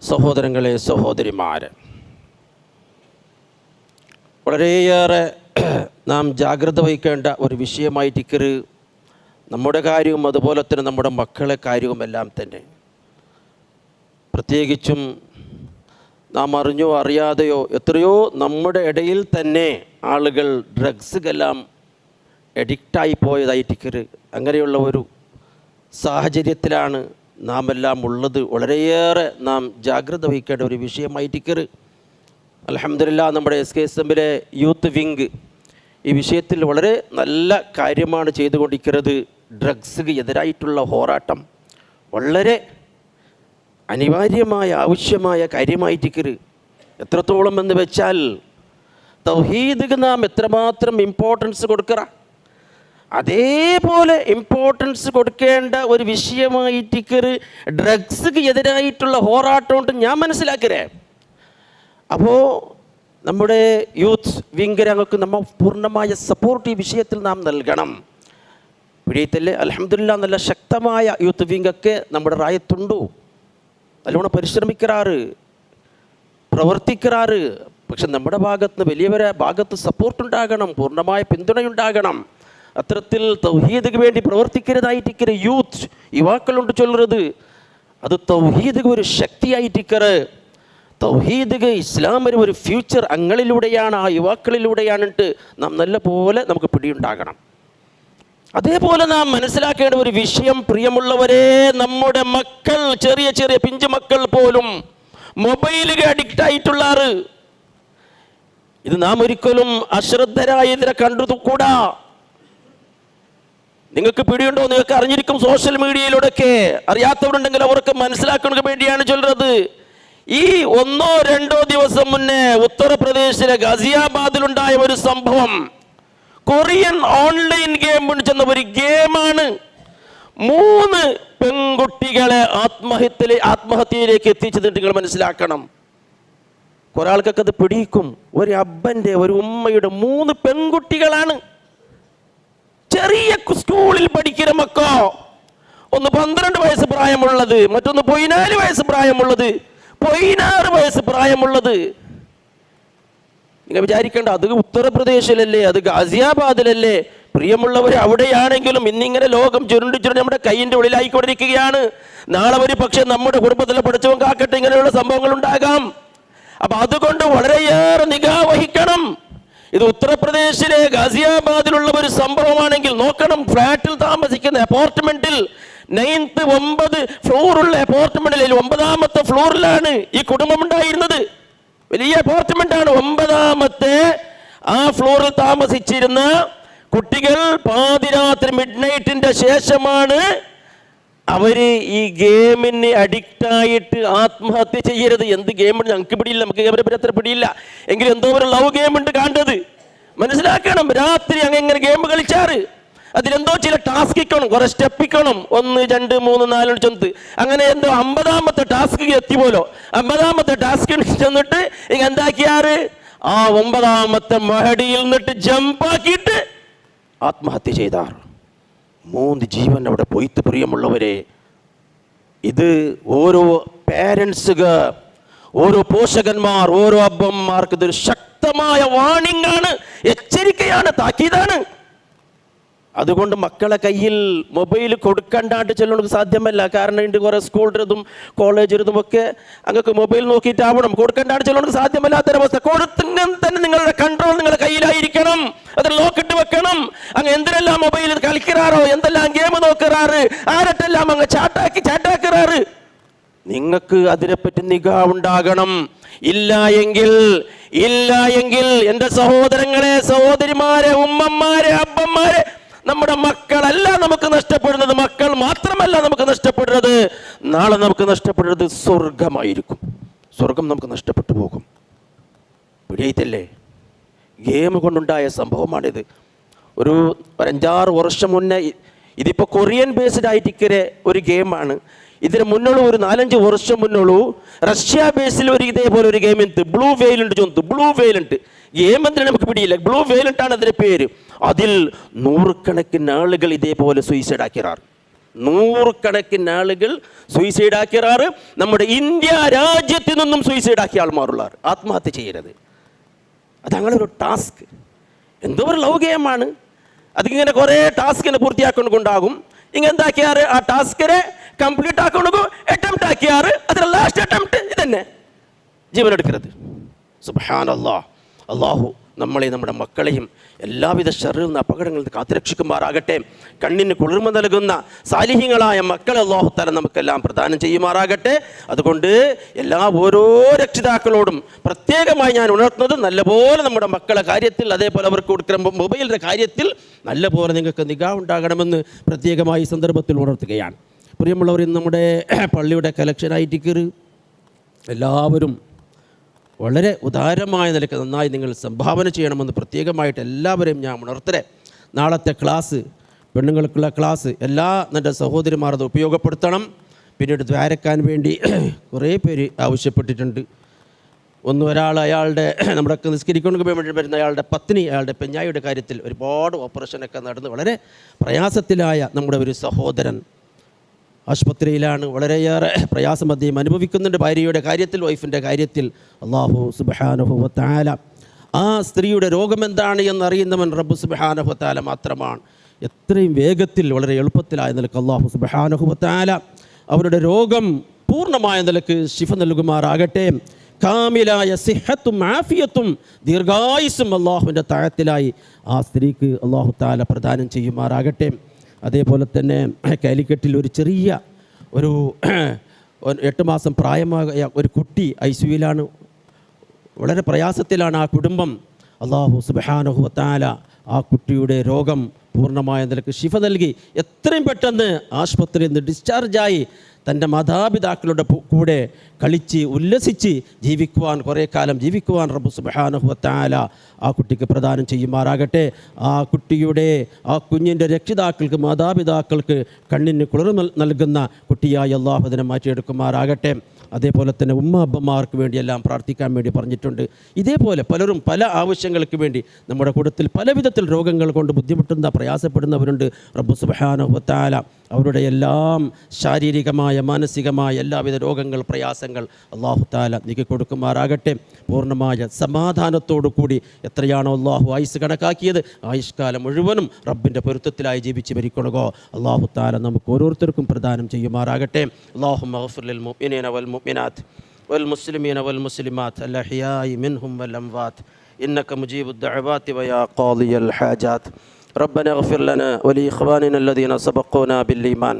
സഹോദരങ്ങളെ, സഹോദരിമാരെ, വളരെയേറെ നാം ജാഗ്രത വഹിക്കേണ്ട ഒരു വിഷയമായിട്ട് നമ്മുടെ കാര്യവും അതുപോലെ തന്നെ നമ്മുടെ മക്കളെ കാര്യവും എല്ലാം തന്നെ. പ്രത്യേകിച്ചും നാം അറിഞ്ഞോ അറിയാതെയോ എത്രയോ നമ്മുടെ ഇടയിൽ തന്നെ ആളുകൾ ഡ്രഗ്സുകെല്ലാം എഡിക്റ്റായി പോയതായിട്ട് അങ്ങനെയുള്ള ഒരു സാഹചര്യത്തിലാണ് നാം എല്ലാം ഉള്ളത്. വളരെയേറെ നാം ജാഗ്രത വഹിക്കേണ്ട ഒരു വിഷയമായിട്ട് അൽഹംദുലില്ലാഹ് നമ്മുടെ SKSMലെ യൂത്ത് വിങ് ഈ വിഷയത്തിൽ വളരെ നല്ല കാര്യമാണ് ചെയ്തുകൊണ്ടിരിക്കുന്നത്. ഡ്രഗ്സിന് എതിരായിട്ടുള്ള പോരാട്ടം വളരെ അനിവാര്യമായ ആവശ്യമായ കാര്യമായിട്ട് എത്രത്തോളം എന്ന് വെച്ചാൽ തൗഹീദിന് നാം എത്രമാത്രം ഇമ്പോർട്ടൻസ് കൊടുക്കുക, അതേപോലെ ഇമ്പോർട്ടൻസ് കൊടുക്കേണ്ട ഒരു വിഷയമായിട്ട് ഡ്രഗ്സിന് എതിരായിട്ടുള്ള പോരാട്ടം കൊണ്ട് ഞാൻ മനസ്സിലാക്കരേ. അപ്പോൾ നമ്മുടെ യൂത്ത് വിംഗരങ്ങൾക്ക് നമ്മൾ പൂർണ്ണമായ സപ്പോർട്ട് ഈ വിഷയത്തിൽ നാം നൽകണം. പിടിയത്തല്ലേ അൽഹംദുലില്ലാഹ് നല്ല ശക്തമായ യൂത്ത് വിംഗൊക്കെ നമ്മുടെ റായത്തുണ്ടു, നല്ലോണം പരിശ്രമിക്കാറ്, പ്രവർത്തിക്കാറ്. പക്ഷെ നമ്മുടെ ഭാഗത്ത് വലിയവരെ ഭാഗത്ത് സപ്പോർട്ടുണ്ടാകണം, പൂർണ്ണമായ പിന്തുണയുണ്ടാകണം. അത്തരത്തിൽ തൗഹീദിന് വേണ്ടി പ്രവർത്തിക്കുന്നതായിട്ട് യൂത്ത് യുവാക്കളുണ്ട് ചൊല്ലുന്നത്. അത് തൗഹീദിന് ഒരു ശക്തിയായിട്ട് തൗഹീദ് ഇസ്ലാമിന് ഒരു ഫ്യൂച്ചർ അങ്ങളിലൂടെയാണ്, ആ യുവാക്കളിലൂടെയാണിട്ട് നാം നല്ല പോലെ നമുക്ക് പിടിയുണ്ടാകണം. അതേപോലെ നാം മനസ്സിലാക്കേണ്ട ഒരു വിഷയം, പ്രിയമുള്ളവരെ, നമ്മുടെ മക്കൾ, ചെറിയ ചെറിയ പിഞ്ചു മക്കൾ പോലും മൊബൈലിന് അഡിക്റ്റ് ആയിട്ടുള്ളാറ്. ഇത് നാം ഒരിക്കലും അശ്രദ്ധരായി ഇതിനെ കണ്ടുകൂടാ. നിങ്ങൾക്ക് പിടിയുണ്ടോ? നിങ്ങൾക്ക് അറിഞ്ഞിരിക്കും സോഷ്യൽ മീഡിയയിലൂടെയൊക്കെ. അറിയാത്തവരുണ്ടെങ്കിൽ അവർക്ക് മനസ്സിലാക്കാൻ വേണ്ടിയാണ് ചൊല്ലുന്നത്. ഈ 1-2 ദിവസം മുന്നേ ഉത്തർപ്രദേശിലെ ഗാസിയാബാദിലുണ്ടായ ഒരു സംഭവം, കൊറിയൻ ഓൺലൈൻ ഗെയിം ചെന്ന ഒരു ഗെയിമാണ് 3 പെൺകുട്ടികളെ ആത്മഹത്യയിലേക്ക് എത്തിച്ചത് നിങ്ങൾ മനസ്സിലാക്കണം. കുറെ ആൾക്കൊക്കെ അത് പിടിക്കും. ഒരു അബ്ബന്റെ ഒരു ഉമ്മയുടെ 3 പെൺകുട്ടികളാണ്, ചെറിയ സ്കൂളിൽ പഠിക്കുന്ന മക്കളോ. ഒന്ന് 12 വയസ്സ് പ്രായമുള്ളത്, മറ്റൊന്ന് 14 വയസ്സ് പ്രായമുള്ളത്, 16 വയസ്സ് പ്രായമുള്ളത്. നിങ്ങൾ വിചാരിക്കേണ്ട, അത് ഉത്തർപ്രദേശിലല്ലേ, അത് ഗാസിയാബാദിലല്ലേ. പ്രിയമുള്ളവർ, അവിടെയാണെങ്കിലും ഇന്നിങ്ങനെ ലോകം ചുരുണ്ടി നമ്മുടെ കൈയിൻ്റെ ഉള്ളിലായിക്കൊണ്ടിരിക്കുകയാണ്. നാളെ ഒരു പക്ഷേ നമ്മുടെ കുടുംബത്തിലെ പഠിച്ചവൻ കാക്കട്ടെ, ഇങ്ങനെയുള്ള സംഭവങ്ങൾ ഉണ്ടാകാം. അപ്പൊ അതുകൊണ്ട് വളരെയേറെ നിഗാ വഹിക്കണം. ഇത് ഉത്തർപ്രദേശിലെ ഗാസിയാബാദിലുള്ള ഒരു സംഭവമാണെങ്കിൽ നോക്കണം. ഫ്ലാറ്റിൽ താമസിക്കുന്ന, അപ്പാർട്ട്മെന്റിൽ 9th 9 ഫ്ലോറുള്ള അപ്പാർട്ട്മെന്റിൽ 9ാമത്തെ ഫ്ലോറിലാണ് ഈ കുടുംബം ഉണ്ടായിരുന്നത്. വലിയ അപ്പാർട്ട്മെന്റാണ്. 9ാമത്തെ ആ ഫ്ലോറിൽ താമസിച്ചിരുന്ന കുട്ടികൾ പാതിരാത്രി മിഡ്നൈറ്റിന്റെ ശേഷമാണ് അവര് ഈ ഗെയിമിന് അഡിക്റ്റായിട്ട് ആത്മഹത്യ ചെയ്യരുത്. എന്ത് ഗെയിമുണ്ട് ഞങ്ങൾക്ക് പിടിയില്ല, നമുക്ക് ഗെയിമിനെ പറ്റി അത്ര പിടിയില്ല, എങ്കിലും എന്തോ ഒരു ലവ് ഗെയിം ഉണ്ട് കണ്ടത് മനസ്സിലാക്കണം. രാത്രി അങ്ങനെ ഗെയിം കളിച്ചാറ് അതിലെന്തോ ചില ടാസ്ക് ഇക്കണം, കുറെ സ്റ്റെപ്പ് ഇക്കണം, 1 2 3 4 ചെന്ന് അങ്ങനെ എന്തോ 50ാമത്തെ ടാസ്ക് എത്തി പോലോ. 50ാമത്തെ ടാസ്ക് ചെന്നിട്ട് ഇങ്ങ എന്താക്കിയാറ് ആ 9ാമത്തെ മഹടിയിൽ നിന്നിട്ട് ജമ്പാക്കിയിട്ട് ആത്മഹത്യ ചെയ്താർ. 3 ജീവൻ അവിടെ പോയിട്ട്. പ്രിയമുള്ളവരെ, ഇത് ഓരോ പേരൻസുകൾ, ഓരോ പോഷകന്മാർ, ഓരോ അബ്ബന്മാർക്ക് ഇതൊരു ശക്തമായ വാണിംഗ് ആണ്, എച്ചരിക്കയാണ്, താക്കീതാണ്. അതുകൊണ്ട് മക്കളെ കയ്യിൽ മൊബൈൽ കൊടുക്കണ്ടാണ്ട് ചെല്ലണമെങ്കിൽ സാധ്യമല്ല. കാരണം ഇതിൻ്റെ കുറേ സ്കൂളിലും കോളേജിലും ഒക്കെ അങ്ങക്ക് മൊബൈൽ നോക്കിയിട്ടാവണം. കൊടുക്കണ്ടാണ്ട് ചെല്ലണമെങ്കിൽ സാധ്യമല്ലാത്തൊരവസ്ഥ. കൊടുത്തിന് തന്നെ നിങ്ങളുടെ കൺട്രോൾ നിങ്ങളുടെ കയ്യിലായിരിക്കണം. അതിൽ ലോക്കിട്ട് വെക്കണം. അങ്ങ് എന്തിനെല്ലാം മൊബൈലിൽ കളിക്കാറോ, എന്തെല്ലാം ഗെയിം നോക്കാറ്, ആരട്ടെല്ലാം അങ്ങ് ചാട്ടാക്കാറ്. നിങ്ങൾക്ക് അതിനെപ്പറ്റി നിഗാ ഉണ്ടാകണം. ഇല്ല എങ്കിൽ എൻ്റെ സഹോദരങ്ങളെ, സഹോദരിമാരെ, ഉമ്മമാരെ, അബ്ബന്മാരെ, നമ്മുടെ മക്കളല്ല നമുക്ക് നഷ്ടപ്പെടുന്നത്, മക്കൾ മാത്രമല്ല നമുക്ക് നഷ്ടപ്പെടുന്നത്, നാളെ നമുക്ക് നഷ്ടപ്പെടുന്നത് സ്വർഗമായിരിക്കും. സ്വർഗം നമുക്ക് നഷ്ടപ്പെട്ടു പോകും. പിടിയില്ലേ? ഗെയിം കൊണ്ടുണ്ടായ സംഭവമാണിത്. ഒരു 5-6 വർഷം മുന്നേ, ഇതിപ്പോൾ കൊറിയൻ ബേസ്ഡ് ആയിട്ട് ഒരു ഗെയിമാണ്. ഇതിന് മുന്നുള്ള ഒരു 4-5 വർഷം മുന്നുള്ളൂ റഷ്യ ബേസിൽ ഒരു ഇതേപോലെ ഒരു ഗെയിം ഉണ്ട്. ബ്ലൂ വെയിലുണ്ട് ചൊന്ത്, ബ്ലൂ വെയിലുണ്ട്. ഗെയിം എന്തിനാണ് നമുക്ക് പിടിയില്ല, ബ്ലൂ വെയിലുണ്ടാണ് അതിൻ്റെ പേര്. അതിൽ 100 ആളുകൾ ഇതേപോലെ സൂയിസൈഡ് ആക്കിയാറ്. 100 ആളുകൾ സൂയിസൈഡ് ആക്കിയാറ്. നമ്മുടെ ഇന്ത്യ രാജ്യത്തിൽ നിന്നും സൂയിസൈഡ് ആക്കിയ ആൾമാരുള്ളാർ. ആത്മഹത്യ ചെയ്യരുത്. അതങ്ങനെ ഒരു ടാസ്ക്, എന്തോ ഒരു ലവ് ഗെയിമാണ്. അതിങ്ങനെ കുറേ ടാസ്കിനെ പൂർത്തിയാക്കൊണ്ടാകും. ഇങ്ങനെ എന്താക്കിയാറ് ആ ടാസ്കിനെ കംപ്ലീറ്റ് ആക്കൊണ്ടു അറ്റംപ്റ്റ് ആക്കിയാറ്. അതിന് ലാസ്റ്റ് അറ്റംപ്റ്റ് ഇതന്നെ, ജീവനെടുക്കരുത്. സുബ്ഹാനല്ലാഹ്. അള്ളാഹു നമ്മളെയും നമ്മുടെ മക്കളെയും എല്ലാവിധ ശർറിൽ നിന്ന് അപകടങ്ങളിൽ നിന്ന് കാത്തുരക്ഷിക്കുമാറാകട്ടെ. കണ്ണിന് കുളിർമ നൽകുന്ന സാലിഹ്യങ്ങളായ മക്കളെ അള്ളാഹു തആല നമുക്കെല്ലാം പ്രദാനം ചെയ്യുമാറാകട്ടെ. അതുകൊണ്ട് ഓരോ രക്ഷിതാക്കളോടും പ്രത്യേകമായി ഞാൻ ഉണർത്തുന്നത്, നല്ലപോലെ നമ്മുടെ മക്കളെ കാര്യത്തിൽ, അതേപോലെ അവർക്ക് കൊടുക്കുന്ന മൊബൈലിൻ്റെ കാര്യത്തിൽ നല്ലപോലെ നിങ്ങൾക്ക് നിഗാ ഉണ്ടാകണമെന്ന് പ്രത്യേകമായി ഈ സന്ദർഭത്തിൽ ഉണർത്തുകയാണ്. പ്രിയമുള്ളവർ, ഇന്ന് നമ്മുടെ പള്ളിയുടെ കലക്ഷനായിട്ട് എല്ലാവരും വളരെ ഉദാരമായ നിലയ്ക്ക് നന്നായി നിങ്ങൾ സംഭാവന ചെയ്യണമെന്ന് പ്രത്യേകമായിട്ട് എല്ലാവരെയും ഞാൻ ഉണർത്തരെ. നാളത്തെ ക്ലാസ്, പെണ്ണുങ്ങൾക്കുള്ള ക്ലാസ്, എല്ലാ എൻ്റെ സഹോദരിമാർ അത് ഉപയോഗപ്പെടുത്തണം. പിന്നീട് ദ്വാരക്കാൻ വേണ്ടി കുറേ പേര് ആവശ്യപ്പെട്ടിട്ടുണ്ട്. ഒരാൾ അയാളുടെ നമ്മുടെ നിസ്കരിക്കൊണ്ട് വരുന്ന അയാളുടെ പത്നി, അയാളുടെ പെഞ്ഞായിയുടെ കാര്യത്തിൽ ഒരുപാട് ഓപ്പറേഷനൊക്കെ നടന്ന് വളരെ പ്രയാസത്തിലായ നമ്മുടെ ഒരു സഹോദരൻ ആശുപത്രിയിലാണ്. വളരെയേറെ പ്രയാസം അദ്ദേഹം അനുഭവിക്കുന്നുണ്ട് ഭാര്യയുടെ കാര്യത്തിൽ, വൈഫിൻ്റെ കാര്യത്തിൽ. അല്ലാഹു സുബ്ഹാനഹു വ തആല ആ സ്ത്രീയുടെ രോഗമെന്താണ് എന്നറിയുന്നവൻ റബ്ബ് സുബ്ഹാനഹു വ തആല മാത്രമാണ്. എത്രയും വേഗത്തിൽ വളരെ എളുപ്പത്തിലായ നിലക്ക് അല്ലാഹു സുബ്ഹാനഹു വ തആല അവരുടെ രോഗം പൂർണ്ണമായ നിലക്ക് ശിഫ നൽകുമാറാകട്ടെ. കാമിലായ സിഹത്തും ആഫിയത്തും ദീർഘായുസ്സും അല്ലാഹുവിൻ്റെ താഴത്തിലായി ആ സ്ത്രീക്ക് അല്ലാഹു തആല പ്രദാനം ചെയ്യുമാറാകട്ടെ. അതേപോലെ തന്നെ കാലിക്കറ്റിൽ ഒരു ചെറിയ 8 മാസം പ്രായമായ ഒരു കുട്ടി ഐസിയുവിലാണ്. വളരെ പ്രയാസത്തിലാണ് ആ കുടുംബം. അല്ലാഹു സുബ്ഹാനഹു വ തആല ആ കുട്ടിയുടെ രോഗം പൂർണ്ണമായ നിലക്ക് ശിഫ നൽകി എത്രയും പെട്ടെന്ന് ആശുപത്രിയിൽ നിന്ന് ഡിസ്ചാർജായി തൻ്റെ മാതാപിതാക്കളുടെ കൂടെ കളിച്ച് ഉല്ലസിച്ച് ജീവിക്കുവാൻ, കുറേ കാലം ജീവിക്കുവാൻ റബ്ബ് സുബ്ഹാനഹു വ തആല ആ കുട്ടിക്ക് പ്രദാനം ചെയ്യുമാറാകട്ടെ. ആ കുട്ടിയുടെ, ആ കുഞ്ഞിൻ്റെ രക്ഷിതാക്കൾക്ക്, മാതാപിതാക്കൾക്ക് കണ്ണിന് കുളിർമ നൽകുന്ന കുട്ടിയായി അല്ലാഹു അതിനെ മാറ്റിയെടുക്കുമാറാകട്ടെ. അതേപോലെ തന്നെ അബ്ബമാർക്ക് വേണ്ടിയെല്ലാം പ്രാർത്ഥിക്കാൻ വേണ്ടി പറഞ്ഞിട്ടുണ്ട്. ഇതേപോലെ പലരും പല ആവശ്യങ്ങൾക്ക് വേണ്ടി നമ്മുടെ കൂട്ടത്തിൽ പല വിധത്തിൽ രോഗങ്ങൾ കൊണ്ട് ബുദ്ധിമുട്ടുന്ന, പ്രയാസപ്പെടുന്നവരുണ്ട്. റബ്ബ് സുബ്ഹാനഹു വ തആല അവരുടെ എല്ലാം ശാരീരികമായ, മാനസികമായ എല്ലാവിധ രോഗങ്ങൾ, പ്രയാസങ്ങൾ അല്ലാഹു തആല നീക്കി കൊടുക്കുമാറാകട്ടെ. പൂർണ്ണമായ സമാധാനത്തോടു കൂടി എത്രയാണോ അല്ലാഹു ആയുസ് കണക്കാക്കിയത്, ആയുഷ്കാലം മുഴുവനും റബ്ബിൻ്റെ പൊരുത്തത്തിലായി ജീവിച്ച് മരിക്കണോ അല്ലാഹു തആല നമുക്ക് ഓരോരുത്തർക്കും പ്രദാനം ചെയ്യുമാറാകട്ടെ. അല്ലാഹുമ്മ ഗ്ഫിർ ലിൽ മുഅ്മിനീന വൽ മുഅ്മിനാത്ത് വൽ മുസ്ലിമീന വൽ മുസ്ലിമാത്ത് അൽ അഹ്യാഇ മിൻഹും വൽ അംവാത്ത് ഇന്നക മുജീബുദ് ദഅവാതി വയാ ഖാദിയൽ ഹാജാത്ത്. ربنا اغفر لنا ولإخواننا الذين سبقونا بالإيمان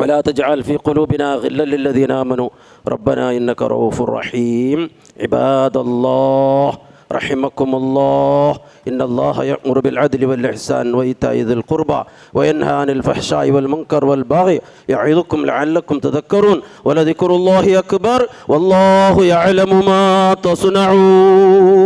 ولا تجعل في قلوبنا غلا للذين آمنوا ربنا إنك رؤوف رحيم. عباد الله رحمكم الله، إن الله يأمر بالعدل والإحسان وإيتاء ذي القربى وينهى عن الفحشاء والمنكر والبغي يعظكم لعلكم تذكرون. ولذكر الله أكبر والله يعلم ما تصنعون.